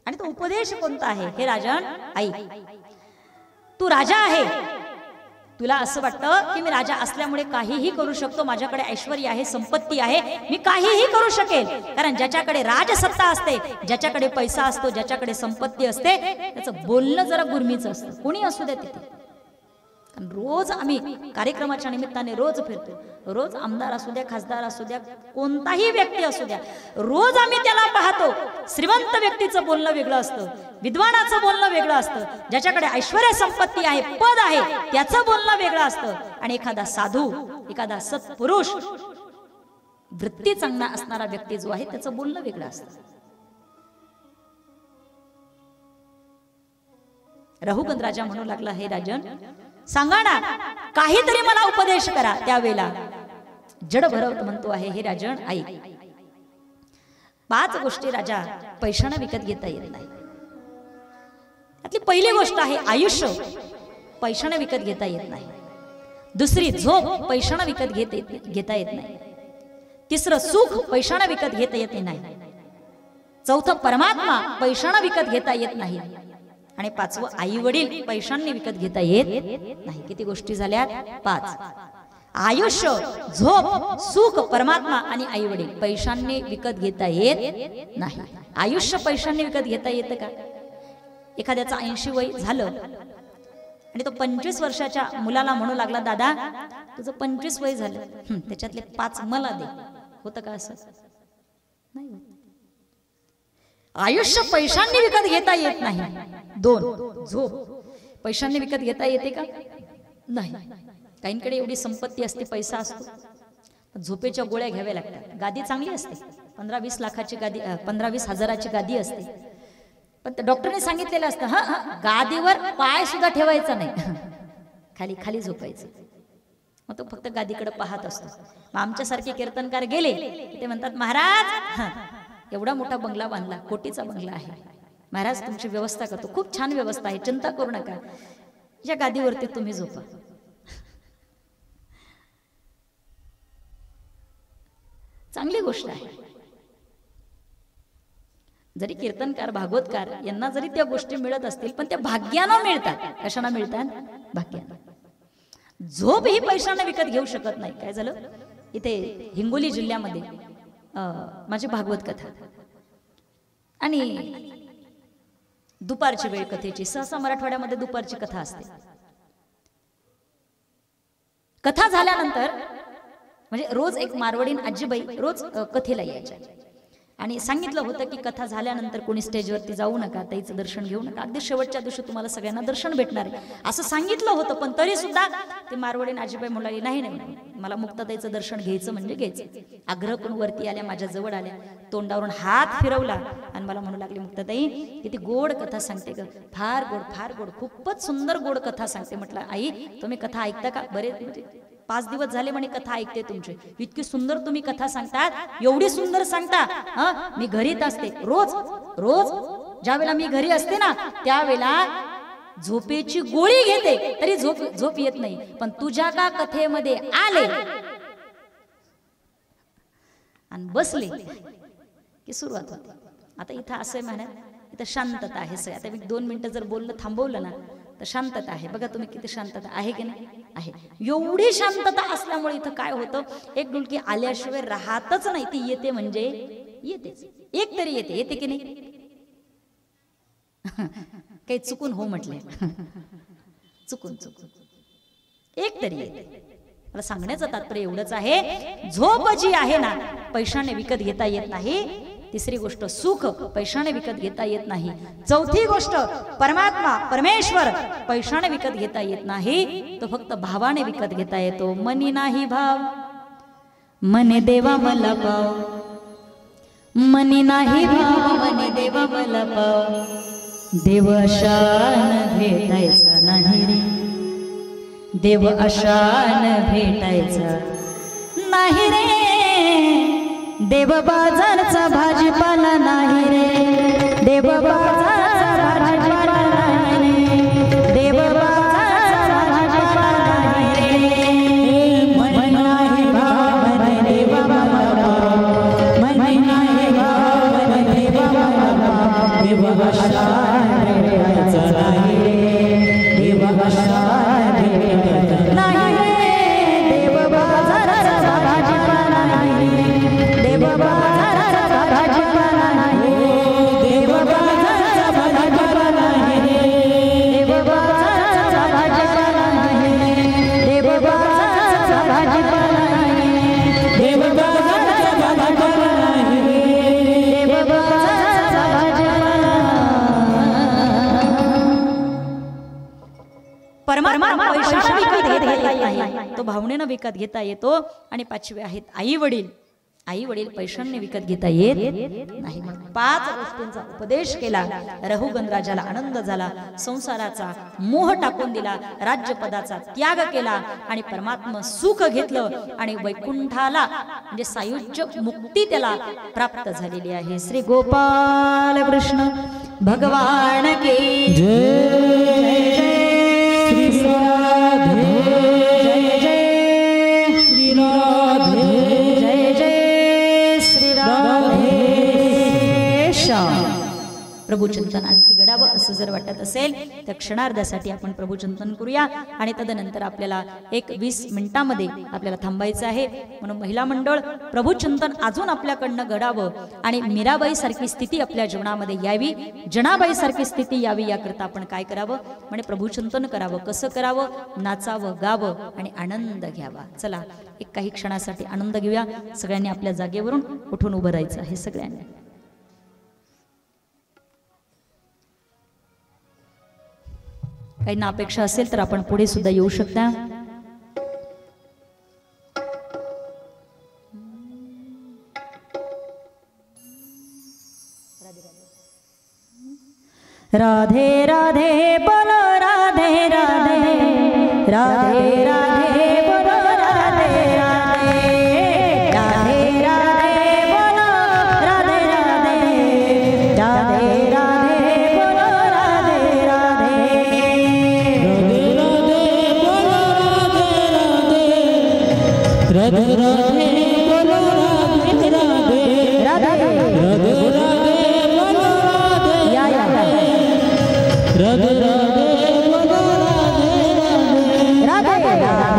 आणि तो उपदेश कोणता आहे? हे राजन ऐक, तू राजा आहे, तुला असं वाटतं की मी राजा असल्यामुळे काहीही करू शकतो, माझ्याकडे ऐश्वर्य आहे, संपत्ती आहे, मी काहीही करू शकेल. कारण ज्याच्याकडे राजसत्ता असते, ज्याच्याकडे पैसा असतो, ज्याच्याकडे संपत्ती असते, त्याचं बोलणं जरा गुरमीचं असतं. कोणी असू द्या तिथे. रोज आम्ही कार्यक्रमाच्या निमित्ताने रोज फिरतो, रोज आमदार असू द्या, खासदार असू द्या, कोणताही व्यक्ती असू द्या, रोज आम्ही त्याला पाहतो. श्रीमंत व्यक्तीचं बोलणं वेगळं असतं, विद्वानाचं बोलणं वेगळं असतं, ज्याच्याकडे ऐश्वर्य संपत्ती आहे, पद आहे, त्याचं बोलणं वेगळं असतं. आणि एखादा साधू, एखादा सत्पुरुष, वृत्ती चांगला असणारा व्यक्ती जो आहे, त्याचं बोलणं वेगळं असतं. रघुगण राजा म्हणू लागला, हे राजन सांगा ना, काहीतरी मला उपदेश करा. त्यावेळेला जडभरत म्हणतो आहे, हे राजन ऐक, 5 गोष्टी राजा पैशाने विकत घेता येत नाही. त्यातली पहिली गोष्ट आहे आयुष्य, पैशाने विकत घेता येत नाही. दुसरी झोप, पैशाने विकत घेता येत नाही. तिसरं सुख, पैशाने विकत घेता येत नाही. चौथं परमात्मा, पैशाने विकत घेता येत नाही. आणि 5वं आई वडील, पैशांनी विकत घेता येत नाही. किती गोष्टी झाल्या? 5. आयुष्य, झोप, सुख, परमात्मा आणि आई वडील पैशांनी विकत घेता येत नाही. आयुष्य पैशांनी विकत घेता येतं का? एखाद्याचं 80 वय झालं आणि तो 25 वर्षाच्या मुलाला म्हणू लागला, दादा तुझं 25 वय झालं, त्याच्यातले 5 मला दे. होतं का असं? नाही होत. आयुष्य पैशांनी विकत घेता येत नाही. 2, झोप पैशांनी विकत घेता येते का? नाही. काहींकडे एवढी संपत्ती असते, पैसा असतो, झोपेच्या गोळ्या घ्याव्या लागतात. गादी चांगली असते, 15-20 लाखाची गादी, 15-20 हजाराची गादी असते, पण डॉक्टरने सांगितलेलं असतं गादीवर पाय सुद्धा ठेवायचा नाही, खाली खाली झोपायचं. मग तो फक्त गादीकडे पाहत असतो. मग आमच्यासारखे कीर्तनकार गेले ते म्हणतात, महाराज एवढा मोठा बंगला बांधला, कोटीचा बंगला आहे, महाराज तुमची व्यवस्था करतो, खूप छान व्यवस्था आहे, चिंता करू नका, या गादीवरती तुम्ही झोपा. चांगली गोष्ट आहे. जरी कीर्तनकार, भागवतकार यांना जरी त्या गोष्टी मिळत असतील, पण त्या भाग्यानं मिळतात. कशाने मिळतात? भाग्यानं. झोप ही पैशाने विकत घेऊ शकत नाही. काय झालं इथे हिंगोली जिल्ह्यामध्ये माझी भागवत कथा आणि दुपारची वेळ कथेची, सहसा मराठवाड्यामध्ये दुपारची कथा असते. कथा झाल्यानंतर म्हणजे रोज एक मारवाडीन आजीबाई रोज कथेला यायच्या आणि सांगितलं होतं की कथा झाल्यानंतर कोणी स्टेजवरती जाऊ नका, ताईचं दर्शन घेऊ नका, अगदी शेवटच्या दिवशी तुम्हाला सगळ्यांना दर्शन भेटणार आहे असं सांगितलं होतं. पण तरी सुद्धा ते मारवाडीन आजीबाई म्हणाली, नाही नाही, मला मुक्ताताईचं दर्शन घ्यायचं म्हणजे घ्यायचं. आग्रह करून वरती आल्या, माझ्या जवळ आल्या, तोंडावरून हात फिरवला आणि मला म्हणू लागली, मुक्ताताई किती गोड कथा सांगते ग, फार गोड, फार गोड, खूपच सुंदर गोड कथा सांगते. म्हटलं आई तुम्ही कथा ऐकता का? बरेच म्हणजे 5 दिवस झाले म्हणे कथा ऐकते तुमची, इतकी सुंदर तुम्ही कथा सांगतात, एवढी सुंदर सांगता. मी घरीच असते, रोज रोज ज्या वेळेला मी घरी असते ना त्यावेळेला झोपेची गोळी घेते तरी झोप येत नाही, पण तुझ्या का कथेमध्ये आले आणि बसले की सुरुवात होते. आता इथं असं म्हणा, इथं शांतता आहे सगळं. आता मी 2 मिनिटं जर बोललं, थांबवलं ना तर शांतता आहे. बघा तुम्ही किती शांतता आहे की नाही? आहे. एवढी शांतता असल्यामुळे इथं काय होतं, एक डुलकी आल्याशिवाय राहतच नाही. ती येते म्हणजे येतेच, एक तरी येते, येते की नाही? काही चुकून हो म्हटले, चुकून एक तरी मला सांगण्याचं तात्पर्य एवढंच आहे, झोप जी आहे ना पैशाने विकत घेता येत नाही. तिसरी गोष्ट सुख पैशाने विकत घेता येत नाही. चौथी गोष्ट परमात्मा परमेश्वर पैशाने विकत घेता येत नाही, तो फक्त भावाने विकत घेता येतो. मनी नाही भाव, मने देवा मला पाव, मनी नाही भाव, मने देवा मला पाव. देव अशान भेटायचा नाही रे, देव अशान भेटायचा नाही रे. देव बाजारचा भाजीपाला नाही रे, देव बाजारचा भाजीपाला नाही रे, देव बाजारचा भाजीपाला नाही रे. मन नाही भाव, मन देवा मला पाव, मन नाही भाव, मन देवा मला पाव. देव अशान भेटायचा नाही रे, देव अशान भेटायचा नाही रे. देव बाजारचा भाजीपाला नाही रे, देव बाजारचा भाजीपाला नाही रे, देव बाजारचा भाजीपाला नाही रे, देव बाजारचा भाजीपाला नाही रे, देव बाजारचा भाजीपाला नाही रे, देव बाजारचा भाजीपाला नाही रे, देव बाजारचा भाजीपाला. परमात्मा पैशाने विकत घेता येत नाही, तो भावनेनं विकत घेता येतो. आणि पाचवे आहेत आई वडील. आई वडील पैशांनी विकत घेता येत नाही. म्हणून 5 गोष्टींचा उपदेश केला. रघुगण राजाला आनंद झाला, संसाराचा मोह टाकून दिला, राज्यपदाचा त्याग केला आणि परमात्मा सुख घेतलं आणि वैकुंठाला म्हणजे सायुज्य मुक्ती त्याला प्राप्त झालेली आहे. श्री गोपाल कृष्ण भगवान की जय. श्री राधे जय जय, श्री राधे जय जय, श्री राधे श्याम. प्रभुचिंतन आणखी घडावं असं जर वाटत असेल तर क्षणार्धासाठी आपण प्रभुचिंतन करूया आणि तदनंतर आपल्याला 20 मिनिटांमध्ये आपल्याला थांबायचं आहे. म्हणून महिला मंडळ प्रभुचिंतन अजून आपल्याकडनं घडावं आणि मीराबाई सारखी स्थिती आपल्या जीवनामध्ये यावी, जनाबाई सारखी स्थिती यावी याकरता आपण काय करावं म्हणजे प्रभुचिंतन करावं. कसं करावं? नाचावं, गावं आणि आनंद घ्यावा. चला काही क्षणासाठी आनंद घेऊया. सगळ्यांनी आपल्या जागेवरून उठून उभं राहायचं आहे. सगळ्यांनी काही ना अपेक्षा असेल तर आपण पुढे सुद्धा येऊ शकता. राधे राधे बोलो, राधे राधे, राधे राधे बोलो, राधे राधे, राधे राधे बोलो, राधे राधे, राधे राधे बोलो, राधे राधे, राधे राधे बोलो, राधे राधे, राधे राधे बोलो, राधे राधे, राधे राधे बोलो, राधे या या राधे राधे बोलो, राधे राधे, राधे राधे.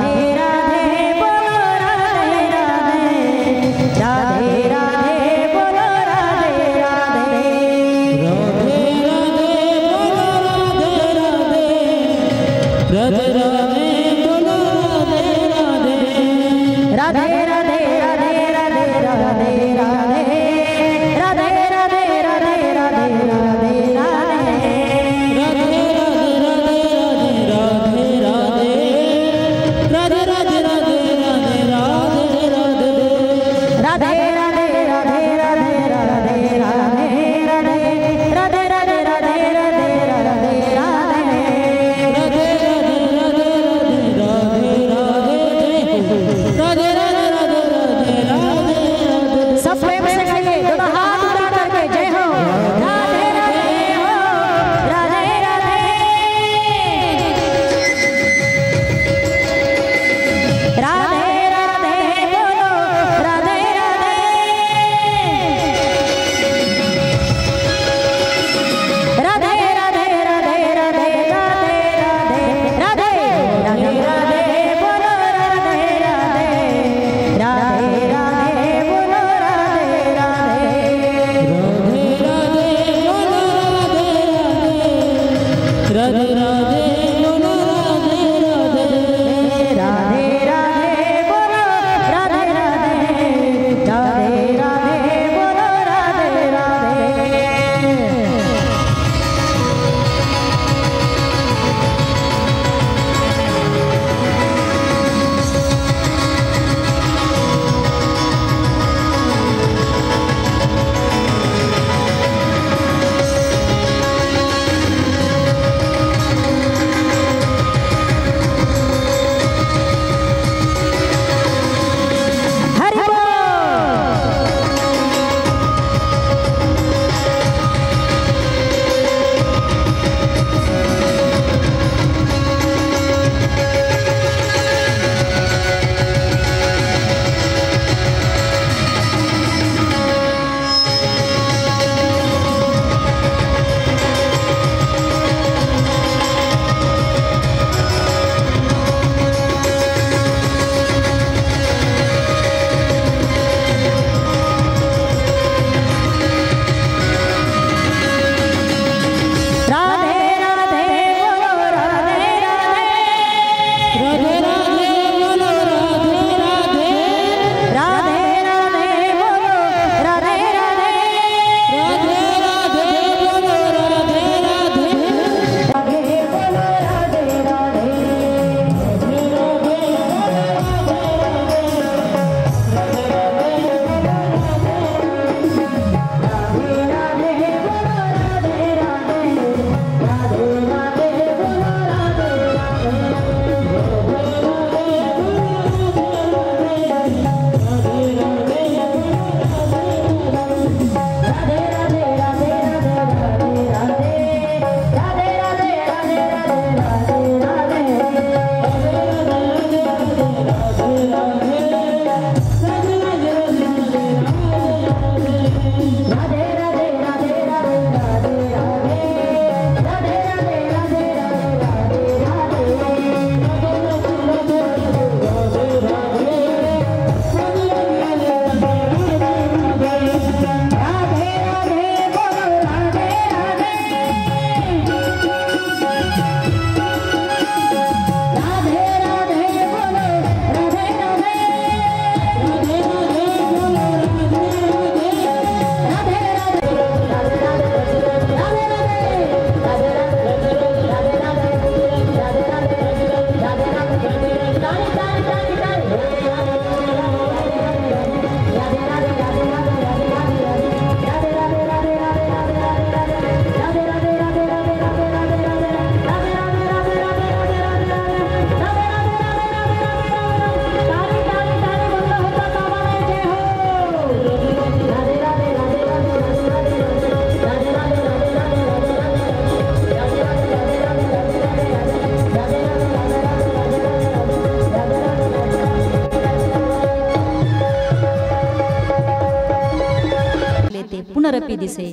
घनपी दिसे,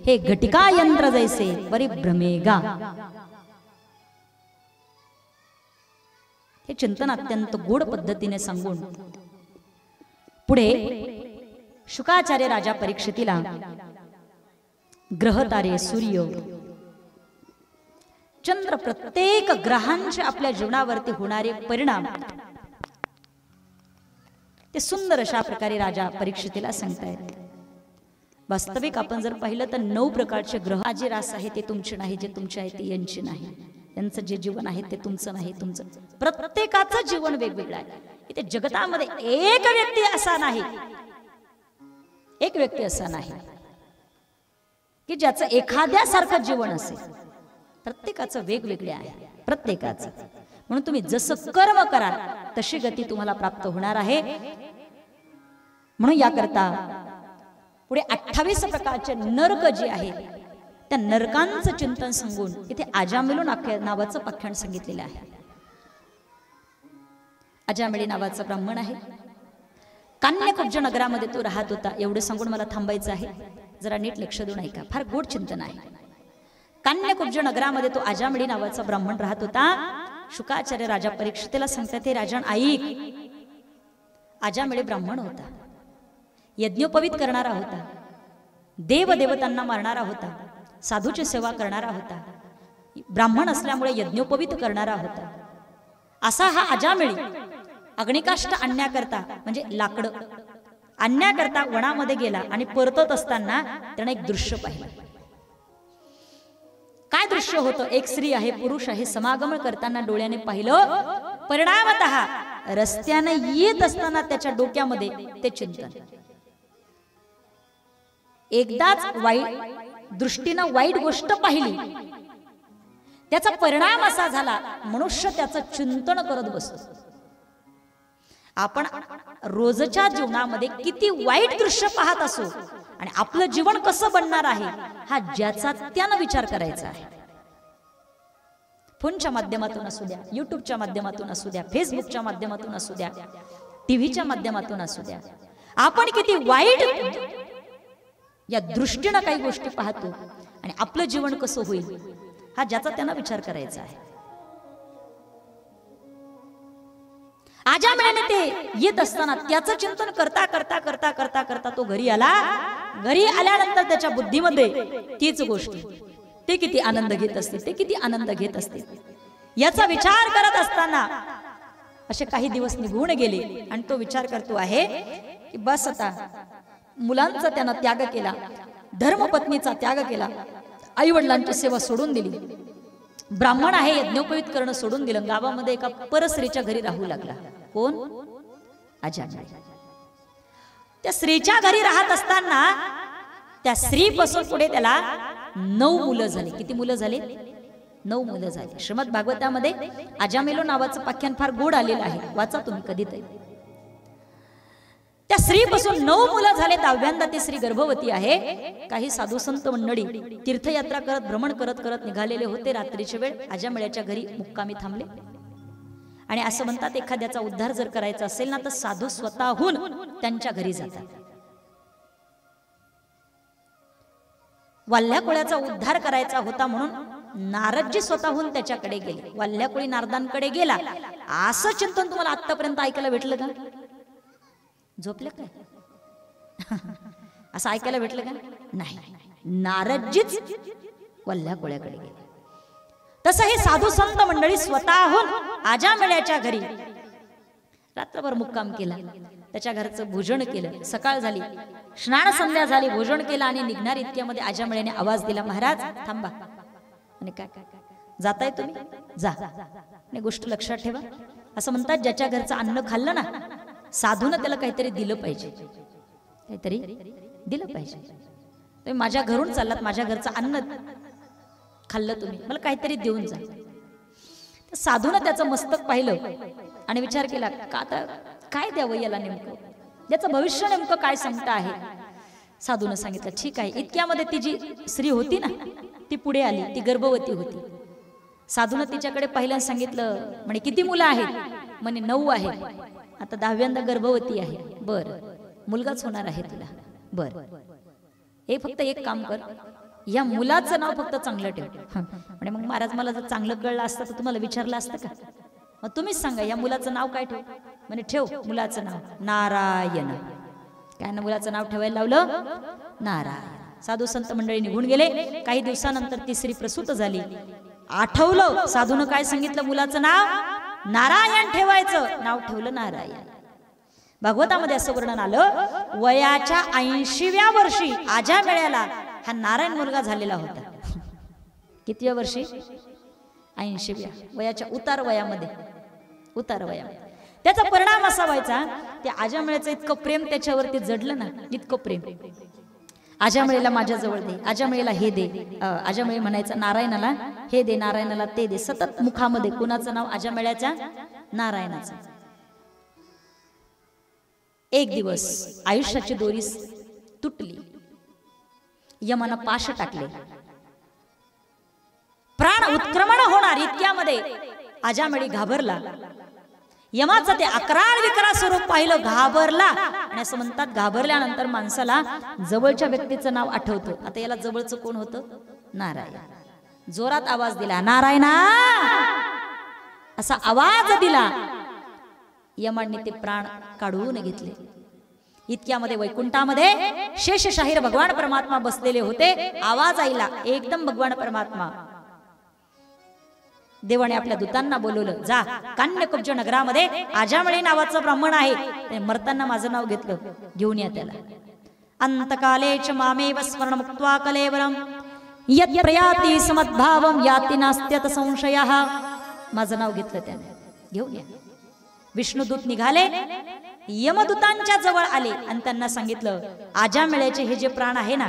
हे घटिका यंत्र जैसे परिभ्रमेगा. हे चिंतन अत्यंत गोड पद्धतीने सांगून पुढे शुकाचार्य राजा परीक्षितीला ग्रह, तारे, सूर्य, चंद्र, प्रत्येक ग्रहांचे आपल्या जीवनावरती होणारे परिणाम ते सुंदर अशा प्रकारे राजा परीक्षितीला सांगतायत. वास्तविक आपण जर पाहिलं तर 9 प्रकारचे ग्रह, जे रास आहे ते तुमचे नाही, जे तुमचे आहे ते यांचे नाही, यांचं जे जीवन आहे ते तुमचं नाही, तुमचं प्रत्येकाचं जीवन वेगवेगळं आहे. इथे जगतामध्ये एक व्यक्ती असा नाही, एक व्यक्ती असा नाही की ज्याचं एखाद्यासारखं जीवन असेल. प्रत्येकाचं वेगवेगळे आहे, प्रत्येकाचं. म्हणून तुम्ही जसं कर्म कराल तशी गती तुम्हाला प्राप्त होणार आहे. म्हणून याकरता पुढे 28 प्रकारचे नरक जे आहेत त्या नरकांचं चिंतन सांगून इथे आजामिळू नावाचं पाख्यान सांगितलेलं आहे. अजामिळी नावाचा ब्राह्मण आहे, कान्यकुब्ज नगरामध्ये तो राहत होता. एवढं सांगून मला थांबायचं आहे, जरा नीट लक्ष देऊन ऐका, फार गोड चिंतन आहे. कान्यकुब्ज नगरामध्ये तो अजामिळी नावाचा ब्राह्मण राहत होता. शुकाचार्य राजा परीक्षितीला सांगतात, हे राजन ऐक, अजामिळी ब्राह्मण होता, यज्ञोपवीत करणारा होता, देवदेवतांना मारणारा होता, साधूची सेवा करणारा होता, ब्राह्मण असल्यामुळे यज्ञोपवीत करणारा होता. असा हा अजामिळी अग्निकाष्ठ आणण्याकरता म्हणजे लाकडं आणण्याकरता वनामध्ये गेला आणि परतत असताना त्याने एक दृश्य पाहिलं. काय दृश्य होतं? एक स्त्री आहे, पुरुष आहे, समागमन करताना डोळ्याने पाहिलं. परिणामतः रस्त्याने येत असताना त्याच्या डोक्यामध्ये ते चिंतन. एकदाच वाईट दृष्टीनं वाईट गोष्ट पाहिली, त्याचा परिणाम असा झाला, मनुष्य त्याचं चिंतन करत बसतो. आपण रोजच्या जीवनामध्ये किती वाईट दृश्य पाहत असो आणि आपलं जीवन कसं बनणार आहे हा ज्याचा त्यानं विचार करायचा आहे. फोनच्या माध्यमातून असू द्या, युट्यूबच्या माध्यमातून असू द्या, फेसबुकच्या माध्यमातून असू द्या, टीव्हीच्या माध्यमातून असू द्या, आपण किती वाईट या दृष्टीनं काही गोष्टी पाहतो आणि आपलं जीवन कसं होईल हा ज्याचा त्यानं विचार करायचा आहे. अजामिळाने ते येत असताना त्याचं चिंतन करता करता करता करता करता तो घरी आला. घरी आल्यानंतर त्याच्या बुद्धीमध्ये तीच गोष्ट, ते किती आनंद घेत असते, ते किती आनंद घेत असते याचा विचार करत असताना असे काही दिवस निघून गेले आणि तो विचार करतो आहे की बस आता मुलांचा त्यानं त्याग केला, धर्मपत्नीचा त्याग केला, आई वडिलांची सेवा सोडून दिली, ब्राह्मण आहे यज्ञोपवीत करणं सोडून दिलं, गावामध्ये एका परस्त्रीच्या घरी राहू लागला. कोण? अजामिळ. त्या स्त्रीच्या घरी राहत असताना त्या स्त्रीपासून पुढे त्याला 9 मुलं झाली. किती मुलं झाली? 9 मुलं झाली. श्रीमद भागवतामध्ये अजामिलो नावाचं पाख्यान फार गोड आलेलं आहे, वाचा तुम्ही कधीतरी. त्या स्त्रीपासून 9 मुलं झाले. 10व्यांदा ती स्त्री गर्भवती आहे. काही साधू संत मंडळी तीर्थयात्रा करत भ्रमण करत करत निघालेले होते. रात्रीच्या वेळ अजामिळ्याच्या घरी मुक्कामी थांबले आणि असं म्हणतात एखाद्याचा उद्धार जर करायचा असेल ना तर साधू स्वतःहून त्यांच्या घरी जातात. वाल्ह्याकोळ्याचा उद्धार करायचा होता म्हणून नारदजी स्वतःहून त्याच्याकडे गेले. वाल्ह्याकोळी नारदांकडे गेला. असं चिंतन तुम्हाला आतापर्यंत ऐकायला भेटलं का? झोपलं काय? असं ऐकायला भेटलं का? नाही. नारदजीच वल्ह्याकोळ्याकडे गेले. तसं हे साधू संत मंडळी स्वतःहून अजामिळ्याच्या घरी रात्रभर मुक्काम केला. त्याच्या घरचं भोजन केलं. सकाळ झाली, स्नान संध्या झाली, भोजन केलं आणि निघणार इतक्यामध्ये अजामिळ्याने आवाज दिला, महाराज थांबा. आणि काय जाताय तुम्ही? जा. आणि गोष्ट लक्षात ठेवा, असं म्हणतात ज्याच्या घरचं अन्न खाल्लं ना साधून त्याला काहीतरी दिलं पाहिजे, काहीतरी दिलं पाहिजे. तुम्ही माझ्या घरून चाललात, माझ्या घरचं अन्न खाल्लं तुम्ही, मला काहीतरी देऊन जा. साधूनं त्याचं मस्तक पाहिलं आणि विचार केला का आता काय द्यावं याला, नेमकं याचं भविष्य नेमकं काय सांगता आहे. साधूनं सांगितलं ठीक आहे. इतक्यामध्ये ती जी स्त्री होती ना ती पुढे आली. ती गर्भवती होती. साधूनं तिच्याकडे पाहिलं आणि सांगितलं, म्हणे किती मुलं आहेत? म्हणे 9 आहेत. आता 10व्यांदा गर्भवती आहे. बर, मुलगाच होणार आहे तुला. बर, हे फक्त एक काम कर, या मुलाचं नाव फक्त चांगलं ठेव. म्हणजे मग महाराज मला जर चांगलं कळलं असतं तर तुम्हाला विचारलं असतं का? मग तुम्हीच सांगा या मुलाचं नाव काय ठेव. म्हणजे ठेव मुलाचं नाव नारायण. काय ना मुलाचं नाव ठेवायला लावलं? नारायण. साधू संत मंडळी निघून गेले. काही दिवसानंतर तिसरी प्रसूत झाली. आठवलं साधूनं काय सांगितलं, मुलाचं नाव नारायण ठेवायचं. नाव ठेवलं नारायण. भागवतामध्ये असं वर्णन आलं, वयाच्या 80व्या वर्षी आजा मेळ्याला हा नारायण मुलगा झालेला होता. कितव्या वर्षी? 80व्या वयाच्या उतार वयामध्ये. त्याचा परिणाम असा व्हायचा, त्या आजामेळ्याचं इतकं प्रेम त्याच्यावरती जडलं ना, इतकं प्रेम. आजामेळेला माझ्या जवळ दे, आजामेळेला हे दे. आजामेळे म्हणायचं नारायणाला हे दे, नारायणाला ते दे. सतत मुखामध्ये कुणाचं नाव? आजामेळ्याच्या नारायणाचं. एक दिवस आयुष्याची दोरी तुटली. यमानं पाश टाकले. प्राण उत्क्रमण होणार इतक्यामध्ये आजामेळी घाबरला. यमाचं ते अकराळ विकराळ स्वरूप पाहिलं, घाबरला. आणि असं म्हणतात घाबरल्यानंतर माणसाला जवळच्या व्यक्तीचं नाव आठवतं. आता याला जवळचं कोण होतं? नारायण. जोरात आवाज दिला, नारायणा असा आवाज दिला. यमाने ते प्राण काढून घेतले. इतक्यामध्ये वैकुंठामध्ये शेषशाहीर भगवान परमात्मा बसलेले होते. आवाज आईला एकदम भगवान परमात्मा. देवाने आपल्या दूतांना बोलवलं, जा कान्यकुब्ज नगरामध्ये आजामेळी नावाचं ब्राह्मण आहे, मरताना माझं नाव घेतलं, घेऊन या त्याला. अंतकालेच मामेव स्मरण मुक्त्वा कलेवरम यत् प्रयाति समद्भावम याति नास्त्यत संशयः. माझं नाव घेतलं त्याने, घेऊन या. विष्णुदूत निघाले, यमदूतांच्या जवळ आले आणि त्यांना सांगितलं, आजामेळ्याचे हे जे प्राण आहे ना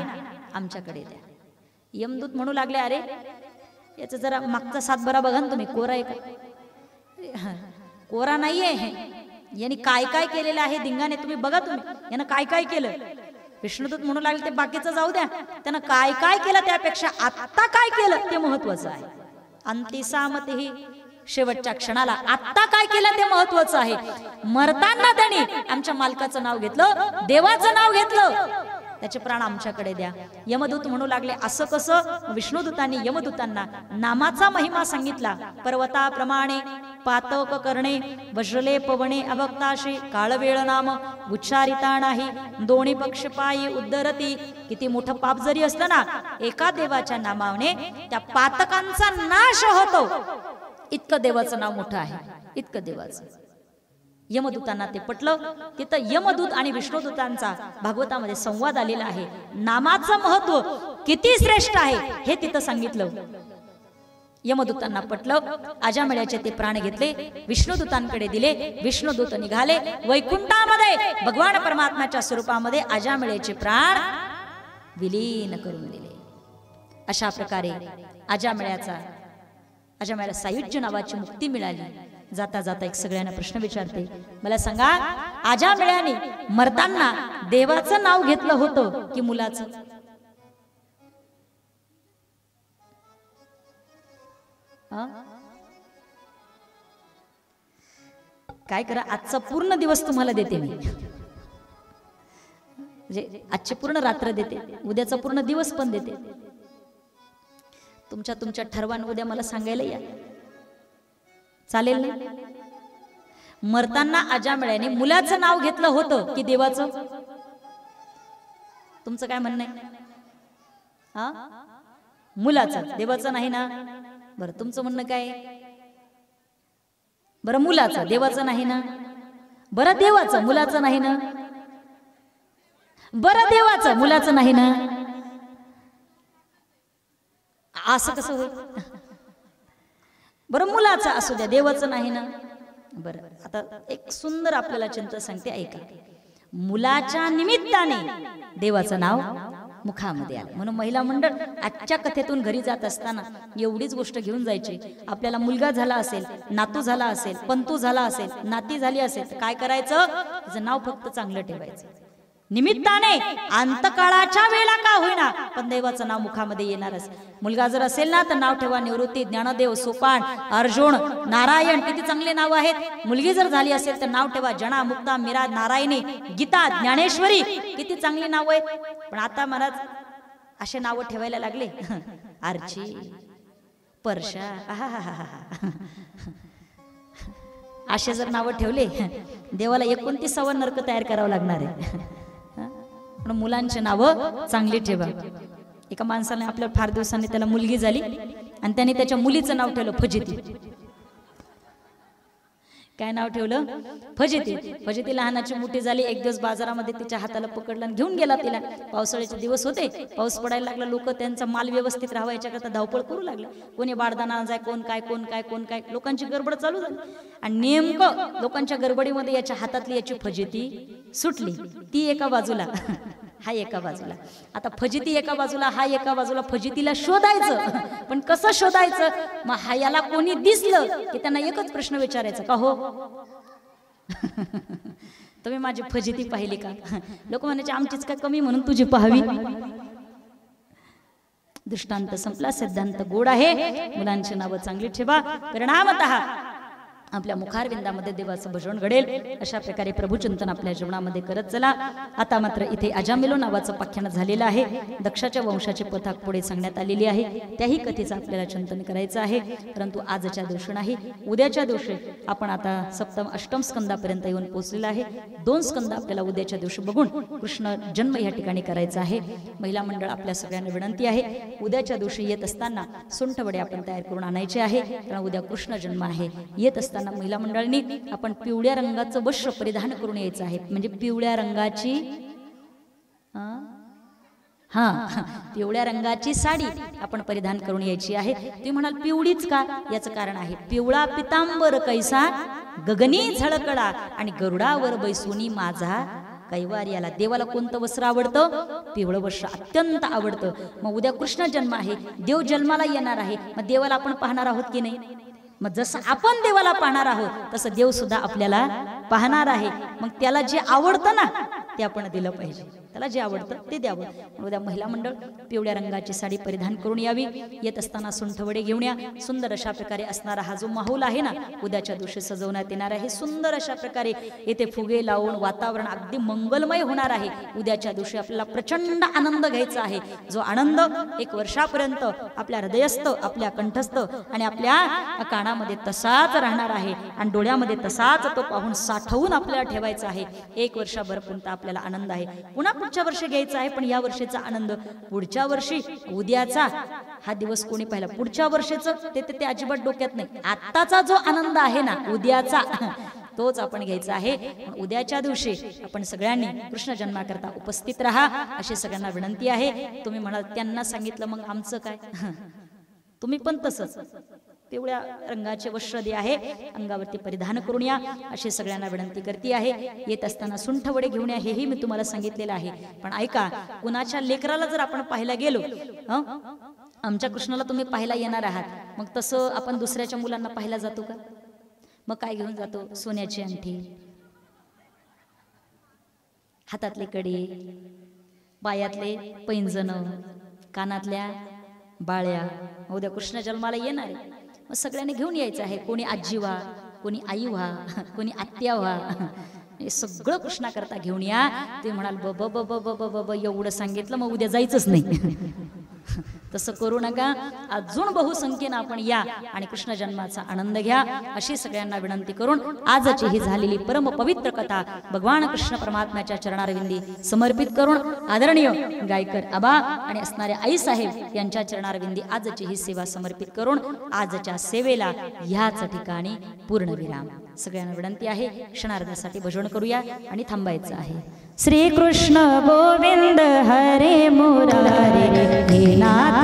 आमच्याकडे द्या. यमदूत म्हणू लागले, अरे याचा जरा मागचा सातबारा बघा ना तुम्ही, कोरा आहे का? कोरा नाहीये. यांनी काय काय केलेलं आहे धिंगाने तुम्ही बघा. तुम्ही यानं काय काय केलं. विष्णुदूत म्हणू लागले, ते बाकीचं जाऊ द्या, त्यानं काय काय केलं त्यापेक्षा आत्ता काय केलं ते महत्वाचं आहे. अंतिसामती, शेवटच्या क्षणाला आत्ता काय केलं ते महत्वाचं आहे. मरताना त्यांनी आमच्या मालकाचं नाव घेतलं, देवाचं नाव घेतलं, त्याचे प्राण आमच्याकडे द्या. यमदूत म्हणू लागले, असं कसं? विष्णुदूतांनी यमदूतांना नामाचा महिमा सांगितला. पर्वताप्रमाणे पातक करणे, वज्रले पवणे अभक्ताशी, काळवेळ नाम उच्चारिता नाही, दोन्ही पक्ष पायी उद्धरती. किती मोठं पाप जरी असलं ना, एका देवाच्या नामाने त्या पातकांचा नाश होतो. इतकं देवाचं नाव मोठं आहे, इतकं देवाचं. यमदूतांना ते पटलं. तिथं यमदूत आणि विष्णुदूतांचा भागवतामध्ये संवाद आलेला आहे. नामाचं महत्व किती श्रेष्ठ आहे हे तिथं सांगितलं. यमदूतांना पटलं. आजामेळ्याचे ते प्राण घेतले, विष्णुदूतांकडे दिले. विष्णुदूत निघाले वैकुंठामध्ये भगवान परमात्म्याच्या स्वरूपामध्ये आजामेळ्याचे प्राण विलीन करून दिले. अशा प्रकारे आजामेळ्याला सायुज्य नावाची मुक्ती मिळाली. जाता जाता एक सगळ्यांना प्रश्न विचारते, मला सांगा, आजामेळ्याने मरताना देवाचं नाव घेतलं होतं की मुलाचं? काय करा, आजचा पूर्ण दिवस तुम्हाला देते मी, म्हणजे आजची पूर्ण रात्र देते, उद्याचा पूर्ण दिवस पण देते. तुमच्या ठरवान उद्या मला सांगायला या, चालेल ना? मरताना आजामेळ्याने मुलाचं नाव घेतलं होतं की देवाचं? तुमचं काय म्हणणं आहे? मुलाचं, देवाचं नाही ना? बरं, तुमचं म्हणणं काय? बरं, मुलाचं, देवाचं नाही ना? बरं, देवाचं, मुलाचं नाही ना? बरं, देवाचं, मुलाचं नाही ना? असं कसं होईल? बरं, मुलाचं असू द्या, देवाचं नाही ना? बरं, आता एक सुंदर आपल्याला चिंता सांगते, ऐका. मुलाच्या निमित्ताने देवाचं नाव मुखामध्ये आलं. म्हणून महिला मंडळ आजच्या कथेतून घरी जात असताना एवढीच गोष्ट घेऊन जायची. आपल्याला मुलगा झाला असेल, नातू झाला असेल, पंतू झाला असेल, नाती झाली असेल तर काय करायचं? त्याचं नाव फक्त चांगलं ठेवायचं. निमित्ताने अंतकाळाच्या वेळेला का होईना पण देवाचं नाव मुखामध्ये येणारच. मुलगा जर असेल ना तर नाव ठेवा निवृत्ती, ज्ञानदेव, सोपान, अर्जुन, नारायण, किती चांगले नाव आहेत. मुलगी जर झाली असेल तर नाव ठेवा जना, मुक्ता, मीरा, नारायणी, गीता, ज्ञानेश्वरी, किती चांगली नाव आहेत. पण आता महाराज असे नावं ठेवायला लागले. आर्ची, परशा, असे जर नावं ठेवले देवाला 29 नरक तयार करावं लागणार आहे. पण मुलांची नावं चांगली ठेवा. एका माणसाने आपल्या फार दिवसांनी त्याला मुलगी झाली आणि त्याने त्याच्या मुलीचं नाव ठेवलं फजिती. काय नाव ठेवलं? फजिती. फजिती लहानाची मोठी झाली. एक दिवस बाजारामध्ये तिच्या हाताला पकडलं आणि घेऊन गेला तिला. पावसाळ्याचे दिवस होते, पाऊस पडायला लागला. लोक त्यांचा माल व्यवस्थित राहायच्या करता धावपळ करू लागले. कोणी बारदाना जाय, कोण काय कोण काय कोण काय, लोकांची गडबड चालू झाली. आणि नेमकं लोकांच्या गडबडीमध्ये याच्या हातातली याची फजिती सुटली. ती एका बाजूला, हा एका बाजूला. आता फजिती एका बाजूला, हा एका बाजूला. फजितीला शोधायचं, पण कसं शोधायचं? मग हा याला कोणी दिसलं की त्यांना एकच प्रश्न विचारायचा, का हो तुम्ही माझी फजिती पाहिली का? लोक म्हणायचे आमचीच काय कमी म्हणून तुझी पाहावी. दृष्टांत संपला, सिद्धांत गोड आहे. मुलांची नावं चांगली ठेवा. परिणामतः आपल्या मुखारविंदामध्ये देवाचं भजन घडेल. अशा प्रकारे प्रभुचिंतन आपल्या जीवनामध्ये करत चला. आता मात्र इथे अजामिलो नावाचं पाख्यान झालेलं आहे. दक्षाच्या वंशाची कथा पुढे सांगण्यात आलेली आहे. त्याही कथेचं आपल्याला चिंतन करायचं आहे. परंतु आजच्या दिवशी नाही, उद्याच्या दिवशी आपण आता सप्तम अष्टम स्कंदापर्यंत येऊन पोहोचलेला आहे. 2 स्कंद आपल्याला उद्याच्या दिवशी बघून कृष्ण जन्म या ठिकाणी करायचा आहे. महिला मंडळ आपल्या सगळ्यांना विनंती आहे, उद्याच्या दिवशी येत असताना सुंठवडे आपण तयार करून आणायचे आहे. कारण उद्या कृष्ण जन्म आहे. येत असताना महिला मंडळांनी आपण पिवळ्या रंगाचं वस्त्र परिधान करून यायचं आहे. म्हणजे पिवळ्या रंगाची पिवळ्या रंगाची साडी आपण परिधान करून यायची आहे. तुम्ही म्हणाल पिवळीच का? याचं कारण आहे, पिवळा पितांबर कैसा गगनी झळकळा आणि गरुडावर बैसुनी माझा कैवार्याला. देवाला कोणतं वस्त्र आवडतं? पिवळं वस्त्र अत्यंत आवडतं. मग उद्या कृष्ण जन्म आहे, देव जन्माला येणार आहे. मग देवाला आपण पाहणार आहोत की नाही? मग जसं आपण देवाला पाहणार आहोत तसं देव सुद्धा आपल्याला पाहणार आहे. मग त्याला जे आवडतं ना ते आपण दिलं पाहिजे. त्याला जे आवडतं ते द्यावं. उद्या महिला मंडळ पिवळ्या रंगाची साडी परिधान करून यावी. येत असताना सुंठवडे घेऊन या. सुंदर अशा प्रकारे असणारा हा जो माहोल आहे ना, उद्याच्या दिवशी सजवण्यात येणार आहे. सुंदर अशा प्रकारे येथे फुगे लावून वातावरण अगदी मंगलमय होणार आहे. उद्याच्या दिवशी आपल्याला प्रचंड आनंद घ्यायचा आहे. जो आनंद 1 वर्षापर्यंत आपल्या हृदयस्थ, आपल्या कंठस्थ आणि आपल्या कानामध्ये तसाच राहणार आहे आणि डोळ्यामध्ये तसाच तो पाहून साठवून आपल्याला ठेवायचा आहे. 1 वर्षभर पुन्हा आपल्याला आनंद आहे. पुन्हा पुढच्या वर्षी घ्यायचा आहे. पण या वर्षीचा आनंद पुढच्या वर्षी, उद्याचा हा दिवस कोणी पाहिला, पुढच्या वर्षीचं ते अजिबात डोक्यात नाही. आत्ताचा जो आनंद आहे ना उद्याचा, तोच आपण घ्यायचा आहे. उद्याच्या दिवशी आपण सगळ्यांनी कृष्ण जन्माकरता उपस्थित राहा अशी सगळ्यांना विनंती आहे. तुम्ही म्हणाल त्यांना सांगितलं मग आमचं काय? तुम्ही पण तसंच पिवळ्या रंगाचे वस्त्र जे आहे अंगावरती परिधान करून या अशी सगळ्यांना विनंती करते आहे. येत असताना सुंठवडे घेऊन या हेही मी तुम्हाला सांगितलेलं आहे. पण ऐका, कुणाच्या लेकराला जर आपण पाहायला गेलो, आमच्या कृष्णाला तुम्ही पाहायला येणार आहात, मग तसं आपण दुसऱ्याच्या मुलांना पाहायला जातो का? मग काय घेऊन जातो? सोन्याची अंगठी, हातातले कडे, पायातले पैंजण, कानातल्या बाळ्या. उद्या कृष्ण जन्माला येणार आहे. मग सगळ्यांनी घेऊन यायचं आहे. कोणी आजी व्हा, कोणी आई व्हा, कोणी आत्या व्हा, हे सगळं कृष्णाकरता घेऊन या. ते म्हणाल ब ब ब ब ब ब एवढं सांगितलं मग उद्या जायचंच नाही. तसं करू नका. अजून बहुसंख्येनं आपण या आणि कृष्ण जन्माचा आनंद घ्या अशी सगळ्यांना विनंती करून आजची ही झालेली परम पवित्र कथा भगवान कृष्ण परमात्म्याच्या चरणारविंदी समर्पित करून आदरणीय गायकर आबा आणि असणारे आई साहेब यांच्या चरणारविंदी आजची ही सेवा समर्पित करून आजच्या सेवेला ह्याच ठिकाणी पूर्णविराम. सगळ्यांना विनंती आहे, क्षणार्धासाठी भजन करूया आणि थांबायचं आहे. श्री कृष्ण गोविंद हरे मुरारी हे नाथ